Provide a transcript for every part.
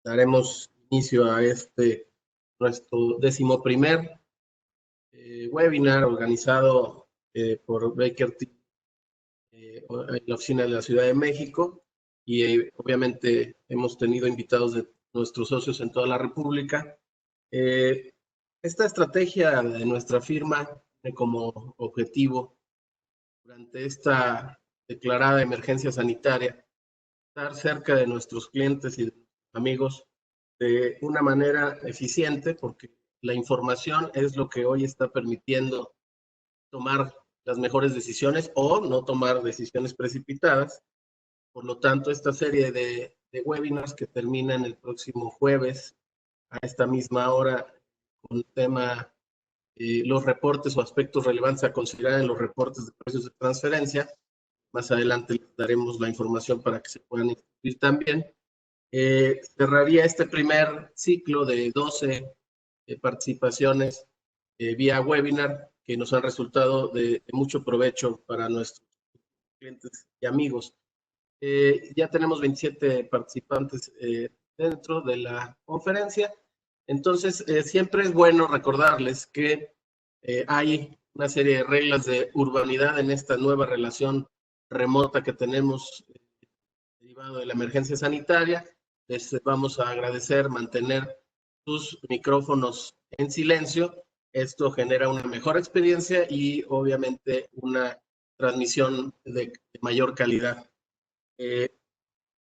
daremos inicio a nuestro 11º webinar organizado por Baker Tilly en la oficina de la Ciudad de México, y obviamente hemos tenido invitados de nuestros socios en toda la República. Esta estrategia de nuestra firma tiene como objetivo, durante esta declarada emergencia sanitaria, estar cerca de nuestros clientes y amigos de una manera eficiente, porque la información es lo que hoy está permitiendo tomar las mejores decisiones o no tomar decisiones precipitadas. Por lo tanto, esta serie de webinars que terminan el próximo jueves a esta misma hora con el tema los reportes o aspectos relevantes a considerar en los reportes de precios de transferencia. Más adelante les daremos la información para que se puedan inscribir también. Cerraría este primer ciclo de 12 participaciones vía webinar que nos han resultado de mucho provecho para nuestros clientes y amigos. Ya tenemos 27 participantes dentro de la conferencia. Entonces, siempre es bueno recordarles que hay una serie de reglas de urbanidad en esta nueva relación remota que tenemos derivado de la emergencia sanitaria. Les vamos a agradecer mantener sus micrófonos en silencio. Esto genera una mejor experiencia y obviamente una transmisión de mayor calidad.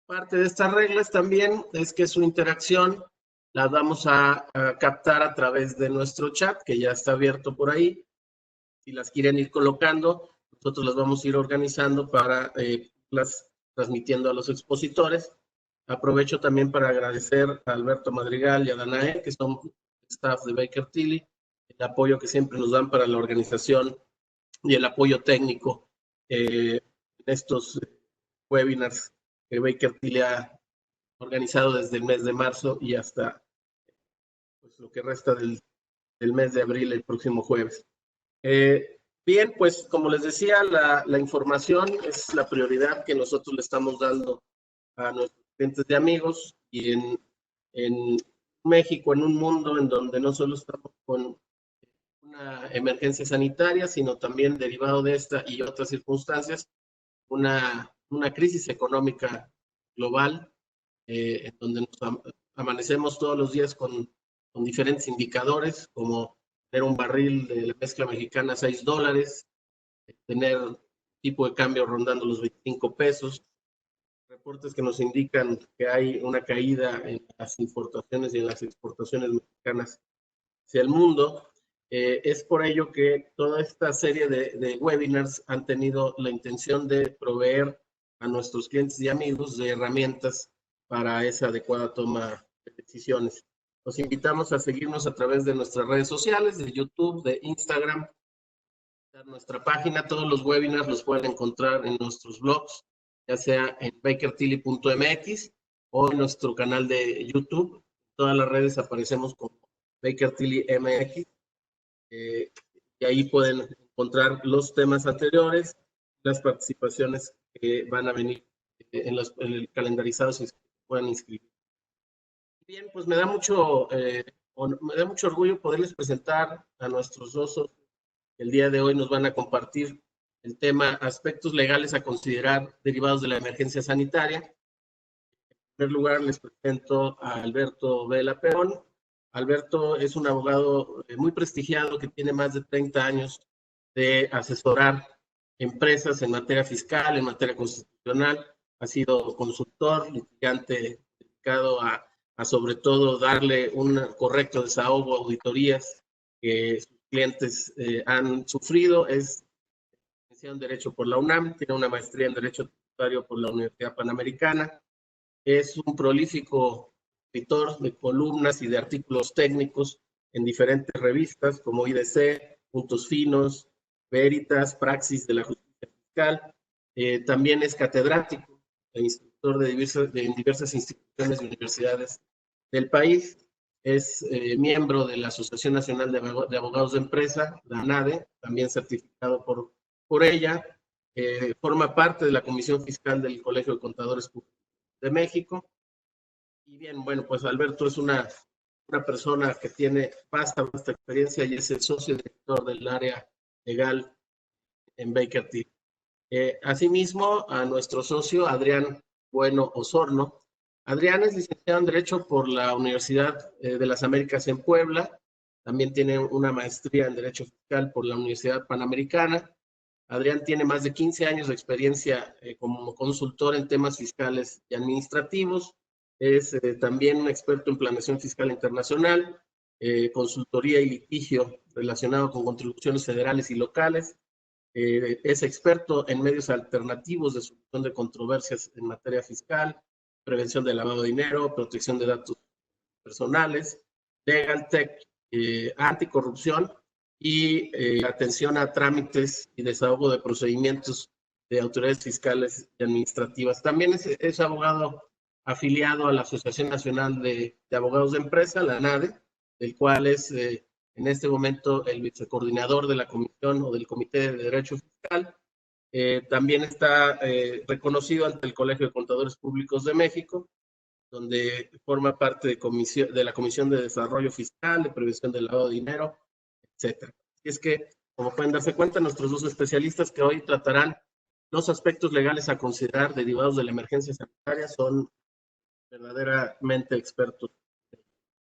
Parte de estas reglas también es que su interacción la vamos a captar a través de nuestro chat, que ya está abierto por ahí. Si las quieren ir colocando, nosotros las vamos a ir organizando para las transmitiendo a los expositores. Aprovecho también para agradecer a Alberto Madrigal y a Danae, que son staff de Baker Tilly, el apoyo que siempre nos dan para la organización y el apoyo técnico en estos webinars que Baker Tilly ha organizado desde el mes de marzo y hasta pues, lo que resta del mes de abril, el próximo jueves. Bien, pues como les decía, la información es la prioridad que nosotros le estamos dando a nuestros clientes de amigos, y en México, en un mundo en donde no solo estamos con una emergencia sanitaria, sino también derivado de esta y otras circunstancias, una crisis económica global, en donde nos amanecemos todos los días con diferentes indicadores, como tener un barril de la mezcla mexicana a $6, tener tipo de cambio rondando los 25 pesos, reportes que nos indican que hay una caída en las importaciones y en las exportaciones mexicanas hacia el mundo. Es por ello que toda esta serie de webinars han tenido la intención de proveer a nuestros clientes y amigos de herramientas para esa adecuada toma de decisiones. Los invitamos a seguirnos a través de nuestras redes sociales, de YouTube, de Instagram, de nuestra página. Todos los webinars los pueden encontrar en nuestros blogs, ya sea en bakertilly.mx o en nuestro canal de YouTube. Todas las redes aparecemos como Baker Tilly MX. Y ahí pueden encontrar los temas anteriores, las participaciones que van a venir en el calendarizado, si se puedan inscribir. Bien, pues me da mucho orgullo poderles presentar a nuestros dos socios que el día de hoy nos van a compartir el tema aspectos legales a considerar derivados de la emergencia sanitaria. En primer lugar, les presento a Alberto Vela Perón. Alberto es un abogado muy prestigiado que tiene más de 30 años de asesorar empresas en materia fiscal, en materia constitucional. Ha sido consultor, litigante, dedicado a sobre todo darle un correcto desahogo a auditorías que sus clientes han sufrido. Es licenciado en Derecho por la UNAM, tiene una maestría en Derecho Tributario por la Universidad Panamericana. Es un prolífico escritor de columnas y de artículos técnicos en diferentes revistas como IDC, Puntos Finos, Veritas, Praxis de la Justicia Fiscal. También es catedrático e instructor de diversas instituciones y universidades del país. Es miembro de la Asociación Nacional de Abogados de Empresa, la ANADE, también certificado por ella. Forma parte de la Comisión Fiscal del Colegio de Contadores Públicos de México. Y bien, bueno, pues Alberto es una persona que tiene vasta experiencia y es el socio director del área legal en Baker Tilly. Asimismo, a nuestro socio Adrián Bueno Osorno. Adrián es licenciado en Derecho por la Universidad de las Américas en Puebla. También tiene una maestría en Derecho Fiscal por la Universidad Panamericana. Adrián tiene más de 15 años de experiencia como consultor en temas fiscales y administrativos. Es también un experto en planeación fiscal internacional, consultoría y litigio relacionado con contribuciones federales y locales. Es experto en medios alternativos de solución de controversias en materia fiscal, prevención de lavado de dinero, protección de datos personales, legal tech, anticorrupción y atención a trámites y desahogo de procedimientos de autoridades fiscales y administrativas. También es abogado afiliado a la Asociación Nacional de Abogados de Empresa, la ANADE, del cual es en este momento el vicecoordinador de la comisión o del Comité de Derecho Fiscal. También está reconocido ante el Colegio de Contadores Públicos de México, donde forma parte de la Comisión de Desarrollo Fiscal, de Prevención del Lavado de Dinero, etcétera. Y es que, como pueden darse cuenta, nuestros dos especialistas que hoy tratarán los aspectos legales a considerar derivados de la emergencia sanitaria son verdaderamente expertos.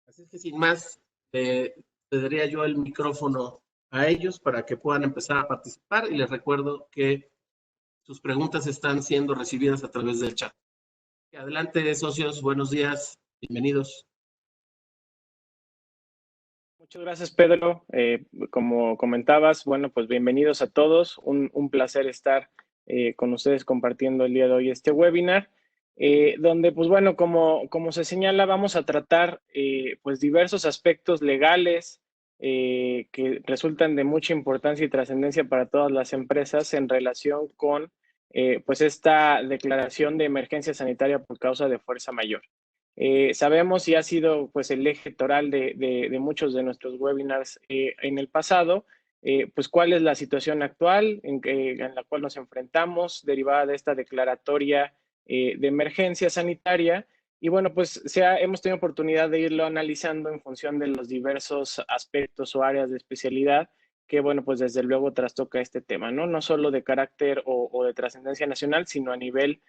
Así es que sin más, le daría yo el micrófono a ellos para que puedan empezar a participar y les recuerdo que sus preguntas están siendo recibidas a través del chat. Adelante, socios, buenos días, bienvenidos. Muchas gracias, Pedro. Como comentabas, bueno, pues bienvenidos a todos. Un placer estar con ustedes compartiendo el día de hoy este webinar, donde, pues bueno, como se señala, vamos a tratar pues diversos aspectos legales que resultan de mucha importancia y trascendencia para todas las empresas en relación con pues esta declaración de emergencia sanitaria por causa de fuerza mayor. Sabemos y ha sido pues el eje toral de muchos de nuestros webinars en el pasado, pues cuál es la situación actual en la cual nos enfrentamos derivada de esta declaratoria de emergencia sanitaria. Y bueno, pues hemos tenido oportunidad de irlo analizando en función de los diversos aspectos o áreas de especialidad que, bueno, pues desde luego trastoca este tema, ¿no? No solo de carácter o de trascendencia nacional, sino a nivel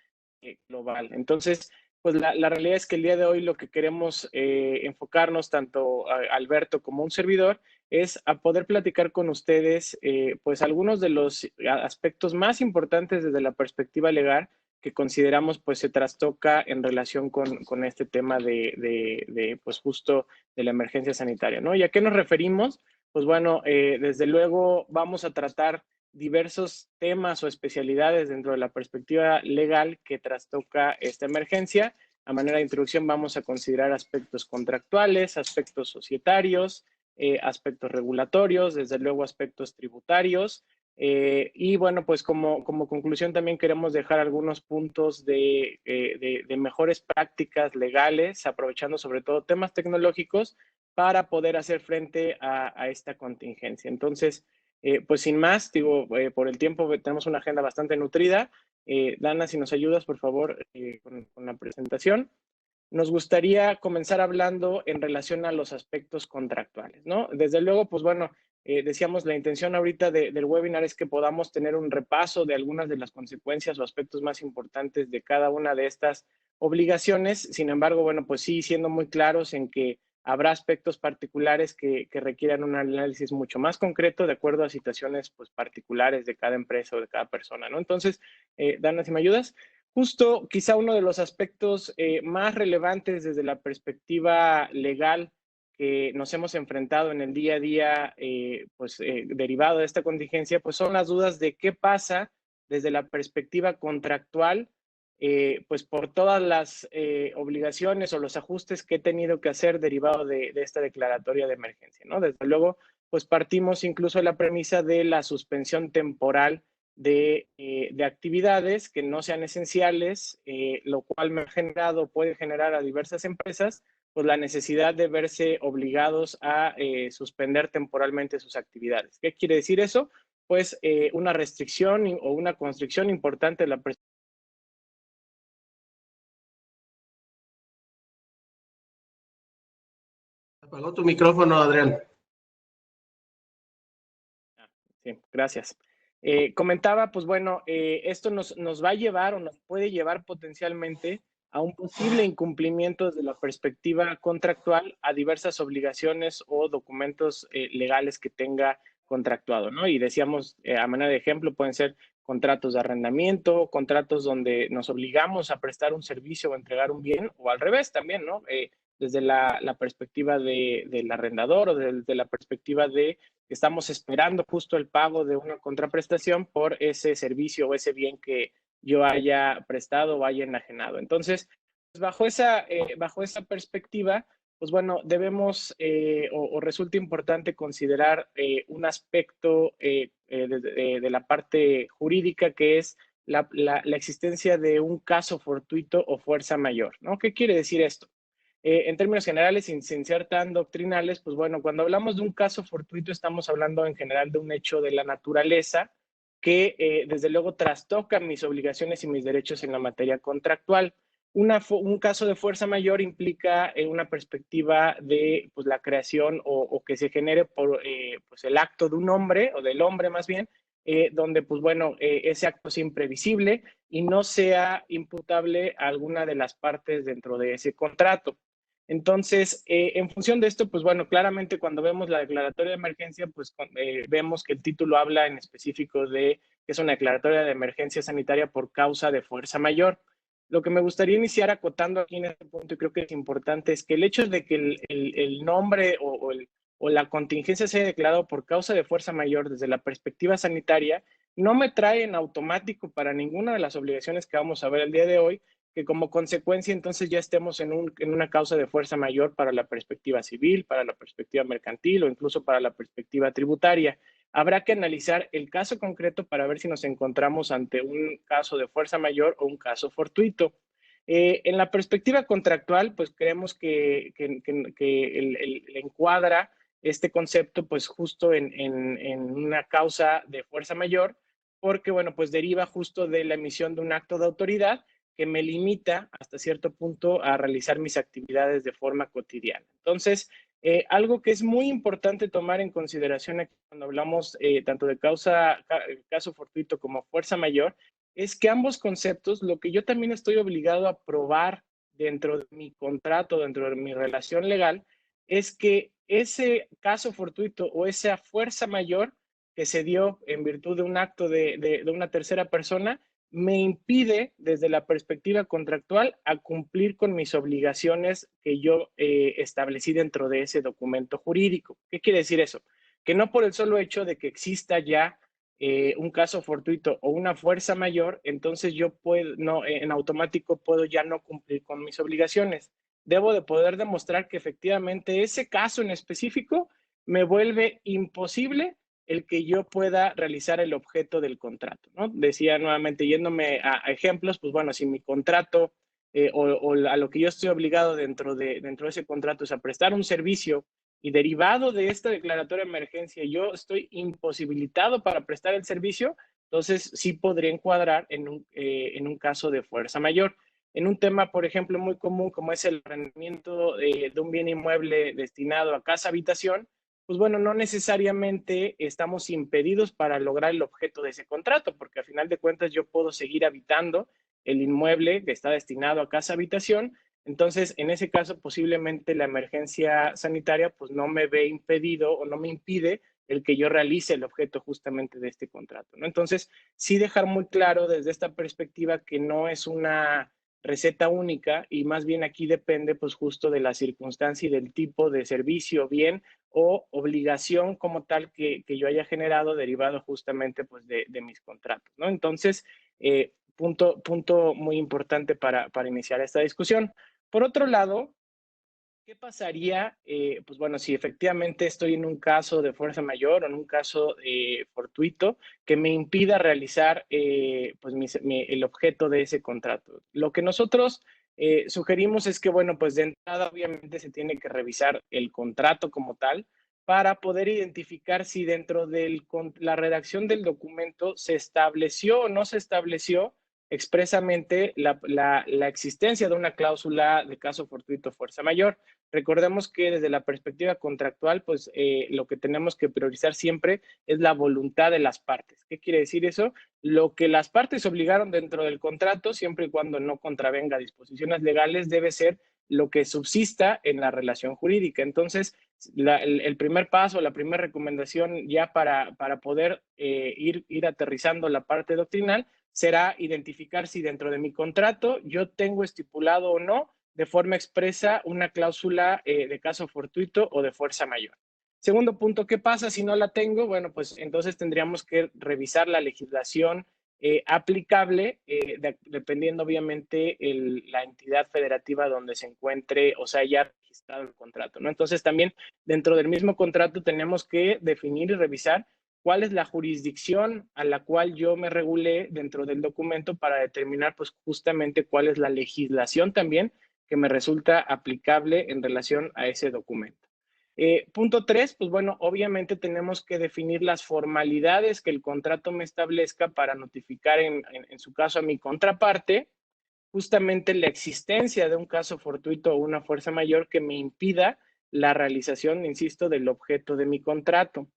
global. Entonces, pues la realidad es que el día de hoy lo que queremos enfocarnos, tanto Alberto como un servidor, es a poder platicar con ustedes pues algunos de los aspectos más importantes desde la perspectiva legal que consideramos pues se trastoca en relación con este tema de pues justo de la emergencia sanitaria, ¿no? ¿Y a qué nos referimos? Pues bueno, desde luego vamos a tratar diversos temas o especialidades dentro de la perspectiva legal que trastoca esta emergencia. A manera de introducción vamos a considerar aspectos contractuales, aspectos societarios, aspectos regulatorios, desde luego aspectos tributarios. Y bueno, pues como conclusión también queremos dejar algunos puntos de mejores prácticas legales, aprovechando sobre todo temas tecnológicos para poder hacer frente a esta contingencia. Entonces, pues sin más, digo, por el tiempo tenemos una agenda bastante nutrida. Dana, si nos ayudas, por favor, con la presentación. Nos gustaría comenzar hablando en relación a los aspectos contractuales, ¿no? Desde luego, pues bueno, decíamos, la intención ahorita del webinar es que podamos tener un repaso de algunas de las consecuencias o aspectos más importantes de cada una de estas obligaciones. Sin embargo, bueno, pues sí, siendo muy claros en que habrá aspectos particulares que requieran un análisis mucho más concreto de acuerdo a situaciones pues, particulares de cada empresa o de cada persona, ¿no? Entonces, Dana, si me ayudas. Justo quizá uno de los aspectos más relevantes desde la perspectiva legal que nos hemos enfrentado en el día a día, derivado de esta contingencia, pues son las dudas de qué pasa desde la perspectiva contractual, pues por todas las obligaciones o los ajustes que he tenido que hacer derivado de esta declaratoria de emergencia, ¿no? Desde luego, pues partimos incluso de la premisa de la suspensión temporal de actividades que no sean esenciales, lo cual puede generar a diversas empresas pues la necesidad de verse obligados a suspender temporalmente sus actividades. ¿Qué quiere decir eso? Pues una restricción o una constricción importante de la Apagó tu micrófono, Adrián. Sí, gracias. Comentaba, pues bueno, esto nos va a llevar o nos puede llevar potencialmente a un posible incumplimiento desde la perspectiva contractual a diversas obligaciones o documentos legales que tenga contractuado, ¿no? Y decíamos, a manera de ejemplo, pueden ser contratos de arrendamiento, contratos donde nos obligamos a prestar un servicio o entregar un bien, o al revés también, ¿no? Desde la perspectiva del arrendador o desde la perspectiva de estamos esperando justo el pago de una contraprestación por ese servicio o ese bien que yo haya prestado o haya enajenado. Entonces, pues bajo esa perspectiva, pues bueno, debemos o resulta importante considerar un aspecto de la parte jurídica que es la existencia de un caso fortuito o fuerza mayor, ¿no? ¿Qué quiere decir esto? En términos generales, sin ser tan doctrinales, pues bueno, cuando hablamos de un caso fortuito, estamos hablando en general de un hecho de la naturaleza que desde luego trastoca mis obligaciones y mis derechos en la materia contractual. Un caso de fuerza mayor implica una perspectiva de pues, la creación o que se genere por pues, el acto de un hombre, o del hombre más bien, donde pues bueno, ese acto es imprevisible y no sea imputable a alguna de las partes dentro de ese contrato. Entonces, en función de esto, pues bueno, claramente cuando vemos la declaratoria de emergencia, pues vemos que el título habla en específico de que es una declaratoria de emergencia sanitaria por causa de fuerza mayor. Lo que me gustaría iniciar acotando aquí en este punto, y creo que es importante, es que el hecho de que el nombre o la contingencia sea declarado por causa de fuerza mayor desde la perspectiva sanitaria, no me trae en automático para ninguna de las obligaciones que vamos a ver el día de hoy, que como consecuencia entonces ya estemos en una causa de fuerza mayor para la perspectiva civil, para la perspectiva mercantil o incluso para la perspectiva tributaria. Habrá que analizar el caso concreto para ver si nos encontramos ante un caso de fuerza mayor o un caso fortuito. En la perspectiva contractual, pues creemos que encuadra este concepto pues justo en una causa de fuerza mayor, porque bueno, pues deriva justo de la emisión de un acto de autoridad que me limita hasta cierto punto a realizar mis actividades de forma cotidiana. Entonces, algo que es muy importante tomar en consideración aquí cuando hablamos tanto de caso fortuito como fuerza mayor, es que ambos conceptos, lo que yo también estoy obligado a probar dentro de mi contrato, dentro de mi relación legal, es que ese caso fortuito o esa fuerza mayor que se dio en virtud de un acto de una tercera persona, me impide desde la perspectiva contractual a cumplir con mis obligaciones que yo establecí dentro de ese documento jurídico. ¿Qué quiere decir eso? Que no por el solo hecho de que exista ya un caso fortuito o una fuerza mayor, entonces yo puedo, no, en automático puedo ya no cumplir con mis obligaciones. Debo de poder demostrar que efectivamente ese caso en específico me vuelve imposible el que yo pueda realizar el objeto del contrato, ¿no? Decía nuevamente, yéndome a ejemplos, pues bueno, si mi contrato o a lo que yo estoy obligado dentro de ese contrato es a prestar un servicio y derivado de esta declaratoria de emergencia yo estoy imposibilitado para prestar el servicio, entonces sí podría encuadrar en un caso de fuerza mayor. En un tema, por ejemplo, muy común como es el arrendamiento de un bien inmueble destinado a casa-habitación, pues bueno, no necesariamente estamos impedidos para lograr el objeto de ese contrato, porque al final de cuentas yo puedo seguir habitando el inmueble que está destinado a casa-habitación. Entonces, en ese caso, posiblemente la emergencia sanitaria pues no me ve impedido o no me impide el que yo realice el objeto justamente de este contrato, ¿no? Entonces, sí dejar muy claro desde esta perspectiva que no es una receta única y más bien aquí depende pues justo de la circunstancia y del tipo de servicio, bien o obligación como tal que yo haya generado derivado justamente pues de mis contratos, ¿no? Entonces, punto muy importante para iniciar esta discusión. Por otro lado, ¿qué pasaría? Pues bueno, si efectivamente estoy en un caso de fuerza mayor o en un caso fortuito que me impida realizar pues el objeto de ese contrato. Lo que nosotros sugerimos es que, bueno, pues de entrada obviamente se tiene que revisar el contrato como tal para poder identificar si dentro de la redacción del documento se estableció o no se estableció expresamente la existencia de una cláusula de caso fortuito fuerza mayor. Recordemos que desde la perspectiva contractual, pues lo que tenemos que priorizar siempre es la voluntad de las partes. ¿Qué quiere decir eso? Lo que las partes obligaron dentro del contrato, siempre y cuando no contravenga disposiciones legales, debe ser lo que subsista en la relación jurídica. Entonces, el primer paso, la primera recomendación ya para poder ir aterrizando la parte doctrinal será identificar si dentro de mi contrato yo tengo estipulado o no de forma expresa una cláusula de caso fortuito o de fuerza mayor. Segundo punto, ¿qué pasa si no la tengo? Bueno, pues entonces tendríamos que revisar la legislación aplicable, dependiendo obviamente la entidad federativa donde se encuentre o sea ya registrado el contrato, ¿no? Entonces también dentro del mismo contrato tenemos que definir y revisar cuál es la jurisdicción a la cual yo me regulé dentro del documento para determinar pues justamente cuál es la legislación también que me resulta aplicable en relación a ese documento. Punto 3, pues bueno, obviamente tenemos que definir las formalidades que el contrato me establezca para notificar en su caso a mi contraparte justamente la existencia de un caso fortuito o una fuerza mayor que me impida la realización, insisto, del objeto de mi contrato.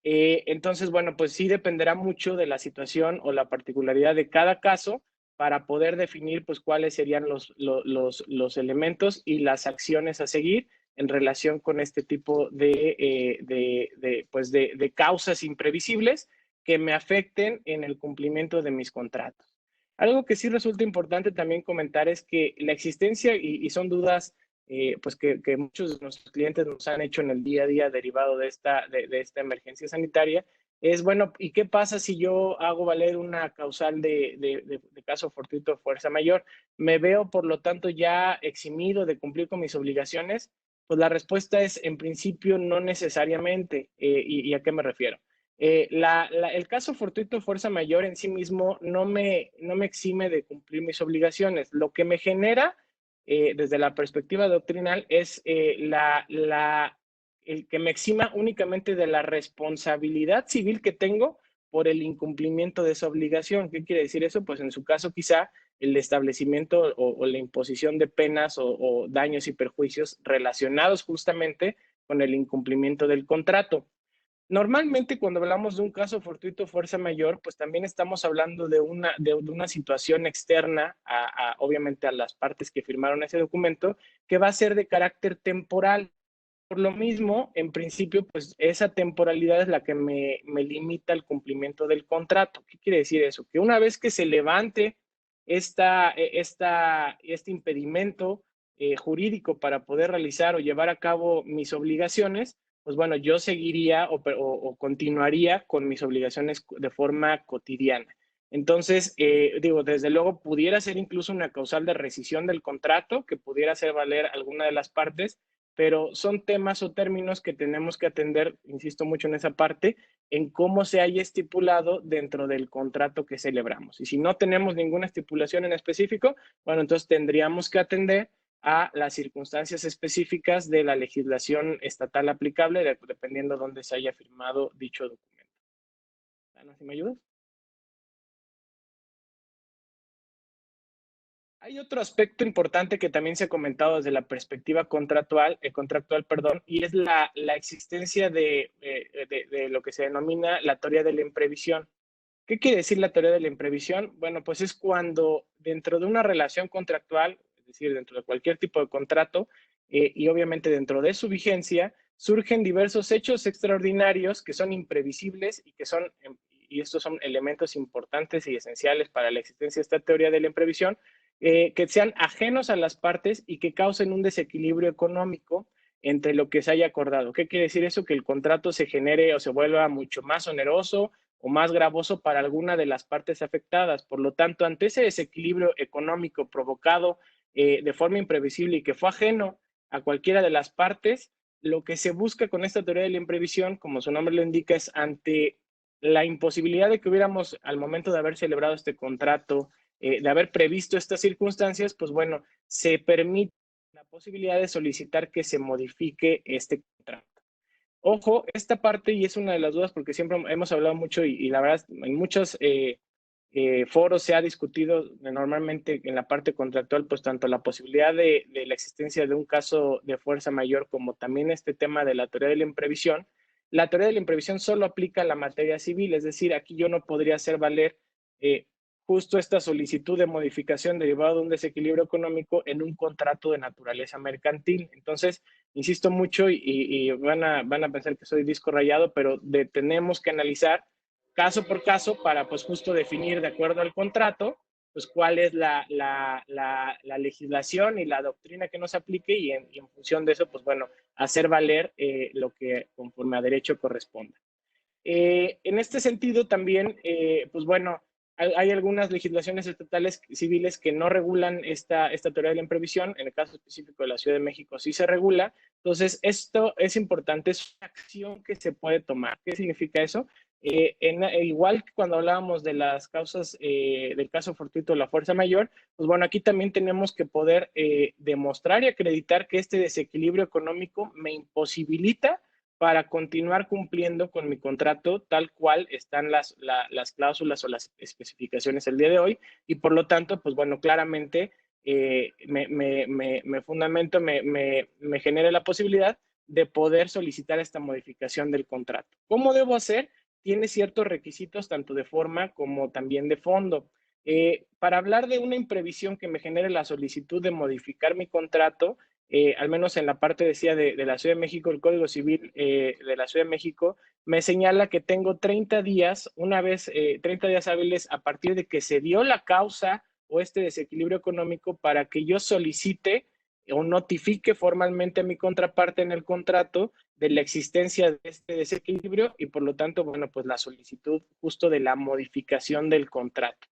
Entonces, bueno, pues sí dependerá mucho de la situación o la particularidad de cada caso para poder definir pues cuáles serían los elementos y las acciones a seguir en relación con este tipo de causas imprevisibles que me afecten en el cumplimiento de mis contratos. Algo que sí resulta importante también comentar es que la existencia, y son dudas pues que muchos de nuestros clientes nos han hecho en el día a día derivado de esta emergencia sanitaria, es, bueno, ¿y qué pasa si yo hago valer una causal de caso fortuito o fuerza mayor? ¿Me veo, por lo tanto, ya eximido de cumplir con mis obligaciones? Pues la respuesta es, en principio, no necesariamente. ¿Y a qué me refiero? El caso fortuito o fuerza mayor en sí mismo no me exime de cumplir mis obligaciones. Lo que me genera desde la perspectiva doctrinal es el que me exima únicamente de la responsabilidad civil que tengo por el incumplimiento de esa obligación. ¿Qué quiere decir eso? Pues en su caso quizá el establecimiento o la imposición de penas o daños y perjuicios relacionados justamente con el incumplimiento del contrato. Normalmente cuando hablamos de un caso fortuito fuerza mayor, pues también estamos hablando de una situación externa obviamente a las partes que firmaron ese documento, que va a ser de carácter temporal. Por lo mismo, en principio, pues esa temporalidad es la que me limita el cumplimiento del contrato. ¿Qué quiere decir eso? Que una vez que se levante este impedimento jurídico para poder realizar o llevar a cabo mis obligaciones, pues bueno, yo seguiría o continuaría con mis obligaciones de forma cotidiana. Entonces, digo, desde luego pudiera ser incluso una causal de rescisión del contrato que pudiera hacer valer alguna de las partes, pero son temas o términos que tenemos que atender, insisto mucho en esa parte, en cómo se haya estipulado dentro del contrato que celebramos. Y si no tenemos ninguna estipulación en específico, bueno, entonces tendríamos que atender a las circunstancias específicas de la legislación estatal aplicable, dependiendo de dónde se haya firmado dicho documento. Ana, ¿sí me ayudas? Hay otro aspecto importante que también se ha comentado desde la perspectiva contractual, perdón, y es la existencia de lo que se denomina la teoría de la imprevisión. ¿Qué quiere decir la teoría de la imprevisión? Bueno, pues es cuando dentro de una relación contractual, es decir, dentro de cualquier tipo de contrato, y obviamente dentro de su vigencia, surgen diversos hechos extraordinarios que son imprevisibles y estos son elementos importantes y esenciales para la existencia de esta teoría de la imprevisión, que sean ajenos a las partes y que causen un desequilibrio económico entre lo que se haya acordado. ¿Qué quiere decir eso? Que el contrato se genere o se vuelva mucho más oneroso o más gravoso para alguna de las partes afectadas. Por lo tanto, ante ese desequilibrio económico provocado de forma imprevisible y que fue ajeno a cualquiera de las partes, lo que se busca con esta teoría de la imprevisión, como su nombre lo indica, es ante la imposibilidad de que hubiéramos, al momento de haber celebrado este contrato, de haber previsto estas circunstancias, pues bueno, se permite la posibilidad de solicitar que se modifique este contrato. Ojo, esta parte, y es una de las dudas porque siempre hemos hablado mucho y la verdad, en muchas foros se ha discutido normalmente en la parte contractual, pues tanto la posibilidad de la existencia de un caso de fuerza mayor como también este tema de la teoría de la imprevisión. La teoría de la imprevisión solo aplica a la materia civil, es decir, aquí yo no podría hacer valer justo esta solicitud de modificación derivada de un desequilibrio económico en un contrato de naturaleza mercantil. Entonces, insisto mucho y van a pensar que soy disco rayado, pero tenemos que analizar caso por caso para pues justo definir de acuerdo al contrato pues cuál es la legislación y la doctrina que nos aplique y en función de eso pues bueno, hacer valer lo que conforme a derecho corresponda. En este sentido también, pues bueno, hay algunas legislaciones estatales civiles que no regulan esta teoría de la imprevisión. En el caso específico de la Ciudad de México sí se regula. Entonces, esto es importante, es una acción que se puede tomar. ¿Qué significa eso? Igual que cuando hablábamos de las causas del caso fortuito de la fuerza mayor, pues bueno, aquí también tenemos que poder demostrar y acreditar que este desequilibrio económico me imposibilita para continuar cumpliendo con mi contrato tal cual están las cláusulas o las especificaciones el día de hoy y por lo tanto, pues bueno, claramente me fundamento, me genera la posibilidad de poder solicitar esta modificación del contrato. ¿Cómo debo hacer? Tiene ciertos requisitos tanto de forma como también de fondo. Para hablar de una imprevisión que me genere la solicitud de modificar mi contrato, al menos en la parte decía de la Ciudad de México, el Código Civil de la Ciudad de México me señala que tengo 30 días, 30 días hábiles a partir de que se dio la causa o este desequilibrio económico para que yo solicite o notifique formalmente a mi contraparte en el contrato de la existencia de este desequilibrio y por lo tanto, bueno, pues la solicitud justo de la modificación del contrato.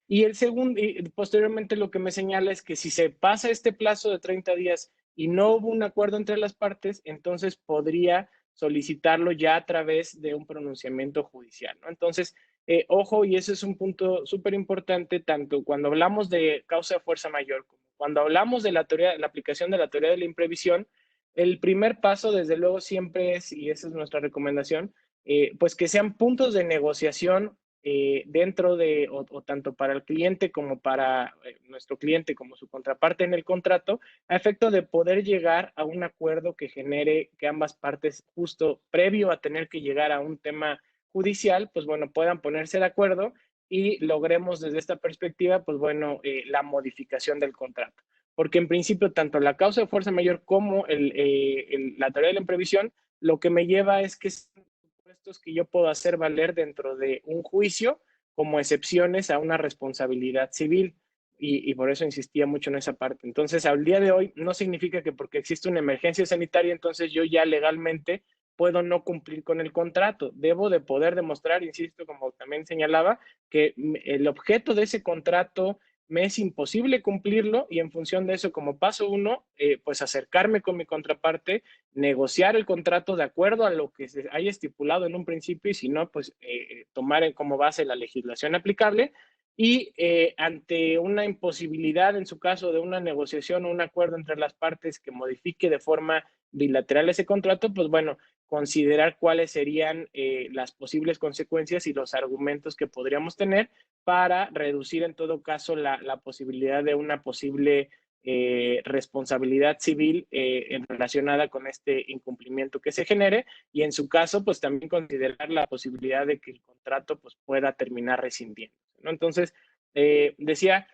Y el segundo, y posteriormente lo que me señala es que si se pasa este plazo de 30 días y no hubo un acuerdo entre las partes, entonces podría solicitarlo ya a través de un pronunciamiento judicial, ¿no? Entonces, ojo, y ese es un punto súper importante, tanto cuando hablamos de causa de fuerza mayor como cuando hablamos de la aplicación de la teoría de la imprevisión, el primer paso, desde luego, siempre es, y esa es nuestra recomendación, pues que sean puntos de negociación dentro de, o tanto para el cliente como para nuestro cliente como su contraparte en el contrato, a efecto de poder llegar a un acuerdo que genere que ambas partes, justo previo a tener que llegar a un tema judicial, pues bueno, puedan ponerse de acuerdo y logremos desde esta perspectiva, pues bueno, la modificación del contrato. Porque en principio, tanto la causa de fuerza mayor como la teoría de la imprevisión, lo que me lleva es que que yo puedo hacer valer dentro de un juicio como excepciones a una responsabilidad civil. Y por eso insistía mucho en esa parte. Entonces, al día de hoy, no significa que porque existe una emergencia sanitaria, entonces yo ya legalmente puedo no cumplir con el contrato. Debo de poder demostrar, insisto, como también señalaba, que el objeto de ese contrato me es imposible cumplirlo y en función de eso, como paso uno, pues acercarme con mi contraparte, negociar el contrato de acuerdo a lo que se haya estipulado en un principio y si no, pues tomar como base la legislación aplicable y ante una imposibilidad, en su caso, de una negociación o un acuerdo entre las partes que modifique de forma bilateral ese contrato, pues bueno, considerar cuáles serían las posibles consecuencias y los argumentos que podríamos tener para reducir en todo caso la posibilidad de una posible responsabilidad civil relacionada con este incumplimiento que se genere y en su caso pues también considerar la posibilidad de que el contrato pues pueda terminar rescindiendo, ¿no? Entonces decía,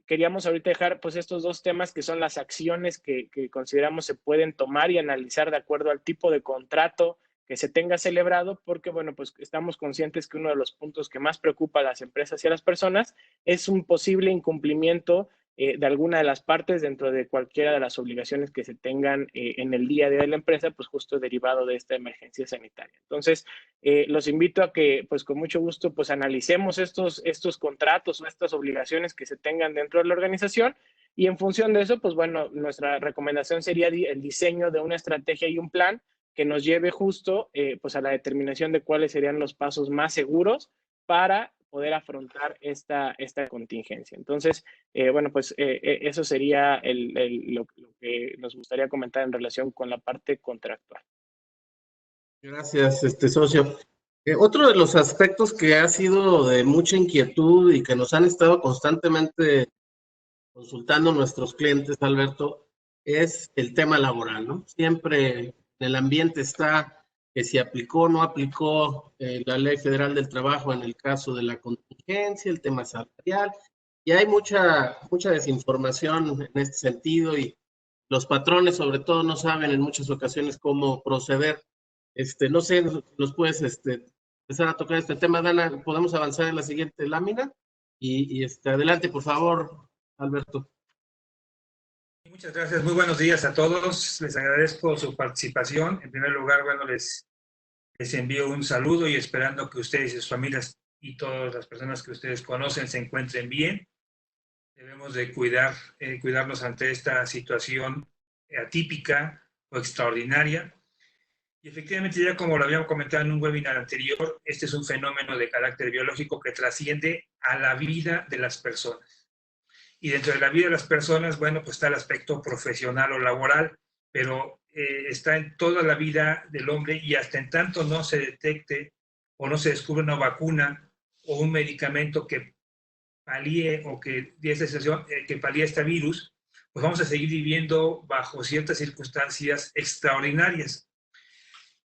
queríamos ahorita dejar pues estos dos temas que son las acciones que consideramos se pueden tomar y analizar de acuerdo al tipo de contrato que se tenga celebrado, porque bueno, pues estamos conscientes que uno de los puntos que más preocupa a las empresas y a las personas es un posible incumplimiento de alguna de las partes dentro de cualquiera de las obligaciones que se tengan en el día a día de la empresa, pues justo derivado de esta emergencia sanitaria. Entonces, los invito a que, pues con mucho gusto, pues analicemos estos contratos o estas obligaciones que se tengan dentro de la organización y en función de eso, pues bueno, nuestra recomendación sería el diseño de una estrategia y un plan que nos lleve justo pues a la determinación de cuáles serían los pasos más seguros para poder afrontar esta contingencia. Entonces, bueno, pues eso sería lo que nos gustaría comentar en relación con la parte contractual. Gracias, socio. Otro de los aspectos que ha sido de mucha inquietud y que nos han estado constantemente consultando nuestros clientes, Alberto, es el tema laboral, ¿no? Siempre en el ambiente está que si aplicó o no aplicó la Ley Federal del Trabajo en el caso de la contingencia, el tema salarial, y hay mucha desinformación en este sentido y los patrones sobre todo no saben en muchas ocasiones cómo proceder. No sé, nos puedes empezar a tocar este tema, Dana, podemos avanzar en la siguiente lámina y adelante, por favor, Alberto. Muchas gracias, muy buenos días a todos. Les agradezco su participación. En primer lugar, bueno, les envío un saludo y esperando que ustedes y sus familias y todas las personas que ustedes conocen se encuentren bien. Debemos de cuidarnos ante esta situación atípica o extraordinaria. Y efectivamente, ya como lo habíamos comentado en un webinar anterior, este es un fenómeno de carácter biológico que trasciende a la vida de las personas. Y dentro de la vida de las personas, bueno, pues está el aspecto profesional o laboral, pero está en toda la vida del hombre y hasta en tanto no se detecte o no se descubre una vacuna o un medicamento que palíe o que dé esta situación, que palíe este virus, pues vamos a seguir viviendo bajo ciertas circunstancias extraordinarias.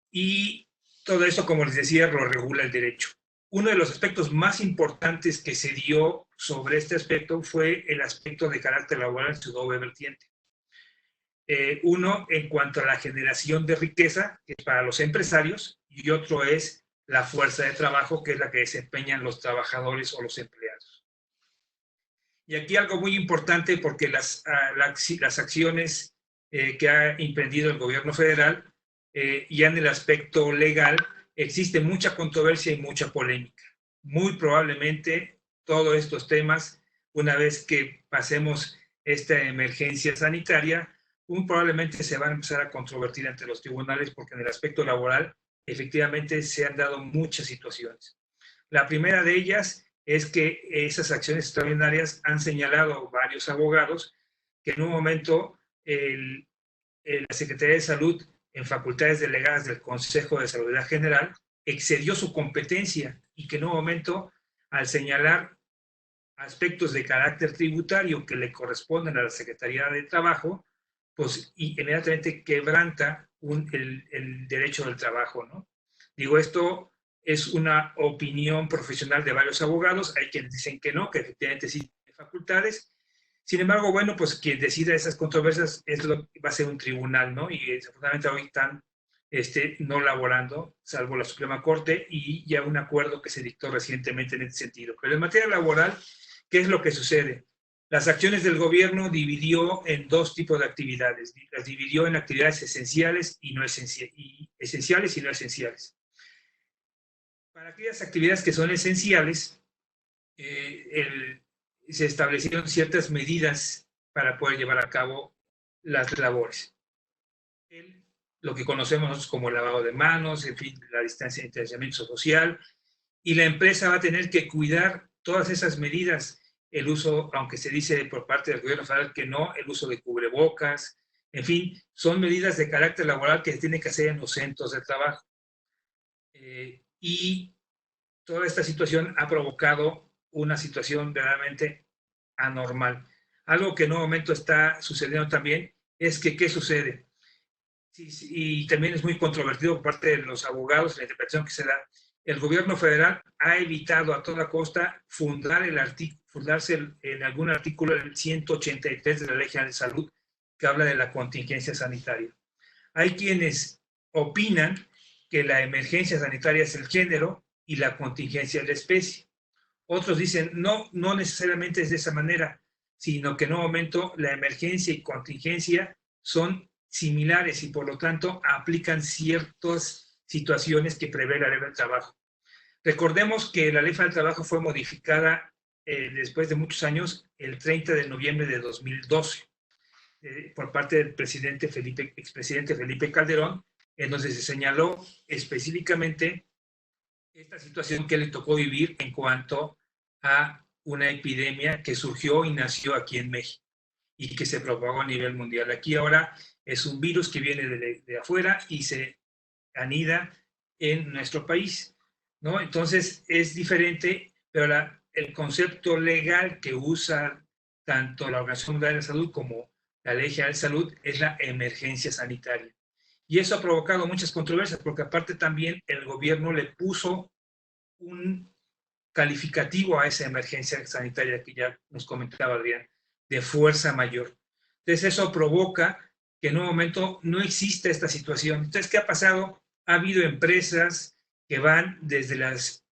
Y todo eso, como les decía, lo regula el derecho. Uno de los aspectos más importantes que se dio sobre este aspecto fue el aspecto de carácter laboral en su doble vertiente. Uno en cuanto a la generación de riqueza, que es para los empresarios, y otro es la fuerza de trabajo, que es la que desempeñan los trabajadores o los empleados. Y aquí algo muy importante, porque las acciones que ha emprendido el gobierno federal, ya en el aspecto legal, existe mucha controversia y mucha polémica. Muy probablemente todos estos temas, una vez que pasemos esta emergencia sanitaria, muy probablemente se van a empezar a controvertir ante los tribunales, porque en el aspecto laboral efectivamente se han dado muchas situaciones. La primera de ellas es que esas acciones extraordinarias han señalado varios abogados que en un momento la Secretaría de Salud, en facultades delegadas del Consejo de Salud General, excedió su competencia y que en un momento, al señalar aspectos de carácter tributario que le corresponden a la Secretaría de Trabajo, pues inmediatamente quebranta el derecho del trabajo, ¿no? Digo, esto es una opinión profesional de varios abogados, hay quienes dicen que no, que efectivamente sí tiene facultades. Sin embargo, bueno, pues quien decida esas controversias va a ser un tribunal, ¿no? Y desafortunadamente hoy están no laborando, salvo la Suprema Corte, y ya un acuerdo que se dictó recientemente en ese sentido. Pero en materia laboral, ¿qué es lo que sucede? Las acciones del gobierno dividió en dos tipos de actividades. Las dividió en actividades esenciales y no esenciales. Para aquellas actividades que son esenciales, se establecieron ciertas medidas para poder llevar a cabo las labores. Lo que conocemos nosotros como lavado de manos, en fin, la distancia de distanciamiento social, y la empresa va a tener que cuidar todas esas medidas, el uso, aunque se dice por parte del gobierno federal que no, el uso de cubrebocas, en fin, son medidas de carácter laboral que se tienen que hacer en los centros de trabajo. Y toda esta situación ha provocado una situación verdaderamente anormal. Algo que en un momento está sucediendo también es que, ¿qué sucede? Y también es muy controvertido por parte de los abogados la interpretación que se da. El gobierno federal ha evitado a toda costa fundarse en algún artículo del 183 de la Ley General de Salud que habla de la contingencia sanitaria. Hay quienes opinan que la emergencia sanitaria es el género y la contingencia es la especie. Otros dicen, no necesariamente es de esa manera, sino que en un momento la emergencia y contingencia son similares y por lo tanto aplican ciertas situaciones que prevé la ley del trabajo. Recordemos que la ley del trabajo fue modificada después de muchos años, el 30 de noviembre de 2012, por parte del expresidente Felipe Calderón, en donde se señaló específicamente esta situación que le tocó vivir en cuanto a una epidemia que surgió y nació aquí en México y que se propagó a nivel mundial. Aquí ahora es un virus que viene de afuera y se anida en nuestro país. ¿no? Entonces es diferente, pero el concepto legal que usa tanto la Organización Mundial de la Salud como la Ley General de Salud es la emergencia sanitaria. Y eso ha provocado muchas controversias, porque aparte también el gobierno le puso un calificativo a esa emergencia sanitaria que ya nos comentaba Adrián, de fuerza mayor. Entonces eso provoca que en un momento no exista esta situación. Entonces, ¿qué ha pasado? Ha habido empresas que van desde las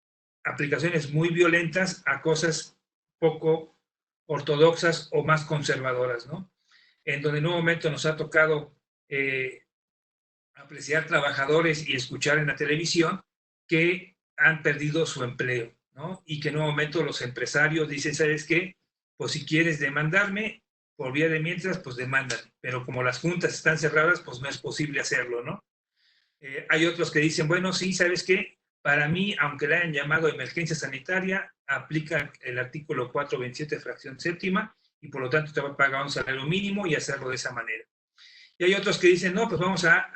aplicaciones muy violentas a cosas poco ortodoxas o más conservadoras, ¿no? En donde en un momento nos ha tocado apreciar trabajadores y escuchar en la televisión que han perdido su empleo, ¿no? Y que en un momento los empresarios dicen, ¿sabes qué? Pues si quieres demandarme, por vía de mientras, pues demandan. Pero como las juntas están cerradas, pues no es posible hacerlo, ¿no? Hay otros que dicen, bueno, sí, ¿sabes qué? Para mí, aunque le hayan llamado emergencia sanitaria, aplica el artículo 427, fracción séptima, y por lo tanto te va a pagar un salario mínimo y hacerlo de esa manera. Y hay otros que dicen, no, pues vamos a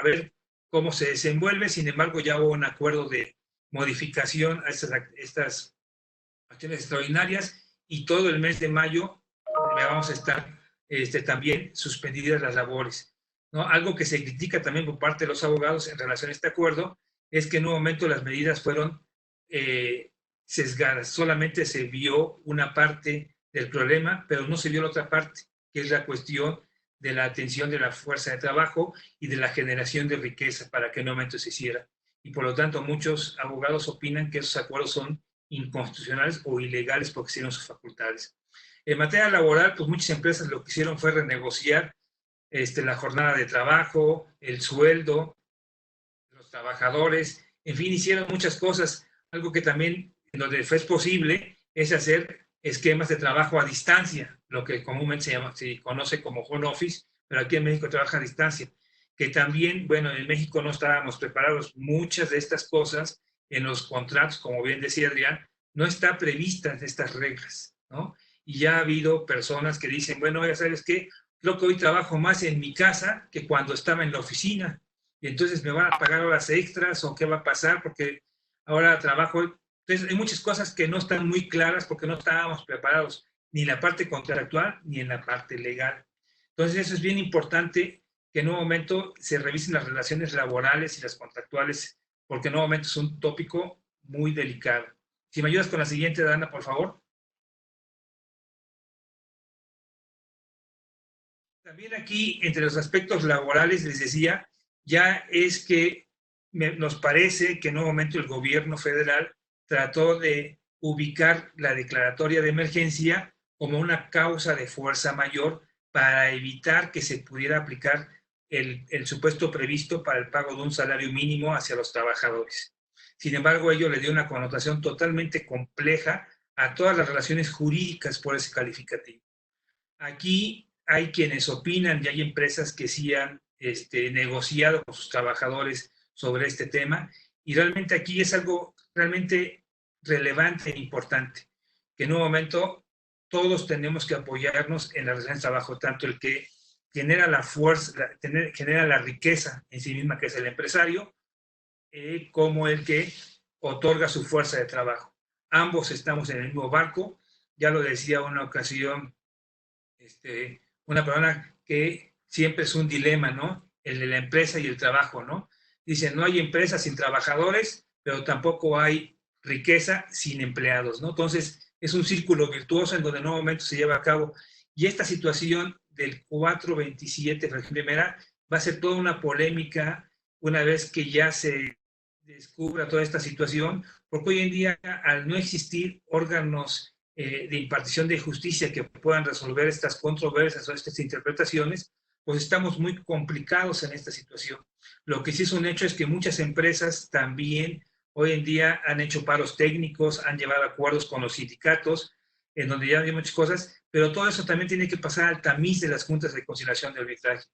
ver cómo se desenvuelve. Sin embargo, ya hubo un acuerdo de modificación a estas acciones extraordinarias y todo el mes de mayo vamos a estar también suspendidas las labores, ¿no? Algo que se critica también por parte de los abogados en relación a este acuerdo es que en un momento las medidas fueron sesgadas. Solamente se vio una parte del problema, pero no se vio la otra parte, que es la cuestión de la atención de la fuerza de trabajo y de la generación de riqueza para que en un momento se hiciera. Y por lo tanto, muchos abogados opinan que esos acuerdos son inconstitucionales o ilegales porque hicieron sus facultades. En materia laboral, pues muchas empresas lo que hicieron fue renegociar la jornada de trabajo, el sueldo, los trabajadores, en fin, hicieron muchas cosas. Algo que también, en donde fue posible, es hacer esquemas de trabajo a distancia, lo que comúnmente se conoce como home office, pero aquí en México trabaja a distancia. Que también, bueno, en México no estábamos preparados. Muchas de estas cosas en los contratos, como bien decía Adrián, no está previstas estas reglas, ¿no? Y ya ha habido personas que dicen, bueno, ya sabes qué, creo que hoy trabajo más en mi casa que cuando estaba en la oficina. Y entonces me van a pagar horas extras o qué va a pasar porque ahora trabajo. Entonces hay muchas cosas que no están muy claras porque no estábamos preparados ni en la parte contractual ni en la parte legal. Entonces eso es bien importante que en un momento se revisen las relaciones laborales y las contractuales porque en un momento es un tópico muy delicado. Si me ayudas con la siguiente, Dana, por favor. También aquí, entre los aspectos laborales, les decía, ya es que nos parece que en un momento el gobierno federal trató de ubicar la declaratoria de emergencia como una causa de fuerza mayor para evitar que se pudiera aplicar el supuesto previsto para el pago de un salario mínimo hacia los trabajadores. Sin embargo, ello le dio una connotación totalmente compleja a todas las relaciones jurídicas por ese calificativo. Aquí hay quienes opinan y hay empresas que sí han negociado con sus trabajadores sobre este tema y realmente aquí es algo realmente relevante e importante, que en un momento todos tenemos que apoyarnos en las relaciones de trabajo, tanto el que genera la fuerza, genera la riqueza en sí misma, que es el empresario, como el que otorga su fuerza de trabajo. Ambos estamos en el mismo barco, ya lo decía una ocasión una persona que siempre es un dilema, ¿no? El de la empresa y el trabajo, ¿no? Dicen, no hay empresa sin trabajadores, pero tampoco hay riqueza sin empleados, ¿no? Entonces, es un círculo virtuoso en donde en un momento se lleva a cabo. Y esta situación del 427, fracción primera, va a ser toda una polémica una vez que ya se descubra toda esta situación, porque hoy en día, al no existir órganos de impartición de justicia que puedan resolver estas controversias o estas interpretaciones, pues estamos muy complicados en esta situación. Lo que sí es un hecho es que muchas empresas también hoy en día han hecho paros técnicos, han llevado acuerdos con los sindicatos, en donde ya hay muchas cosas, pero todo eso también tiene que pasar al tamiz de las juntas de conciliación de arbitraje.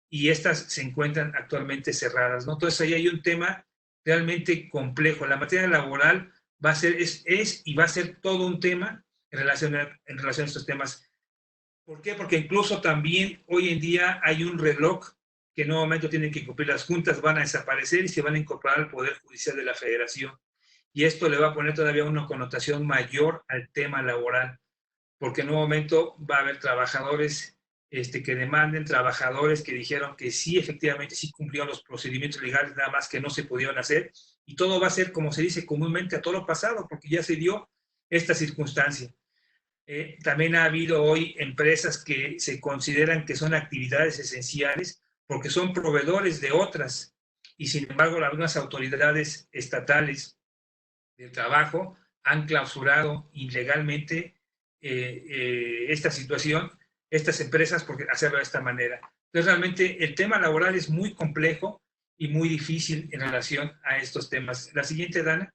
Y estas se encuentran actualmente cerradas, ¿no? Entonces ahí hay un tema realmente complejo. La materia laboral va a ser, es y va a ser todo un tema en relación a estos temas. ¿Por qué? Porque incluso también hoy en día hay un reloj que en un momento tienen que cumplir las juntas, van a desaparecer y se van a incorporar al Poder Judicial de la Federación. Y esto le va a poner todavía una connotación mayor al tema laboral, porque en un momento va a haber trabajadores que demanden, trabajadores que dijeron que sí, efectivamente, sí cumplieron los procedimientos legales, nada más que no se pudieron hacer, y todo va a ser, como se dice comúnmente, a todo lo pasado, porque ya se dio esta circunstancia. También ha habido hoy empresas que se consideran que son actividades esenciales porque son proveedores de otras, y sin embargo algunas autoridades estatales del trabajo han clausurado ilegalmente esta situación, estas empresas, por hacerlo de esta manera. Entonces, realmente el tema laboral es muy complejo y muy difícil en relación a estos temas. La siguiente, Dana.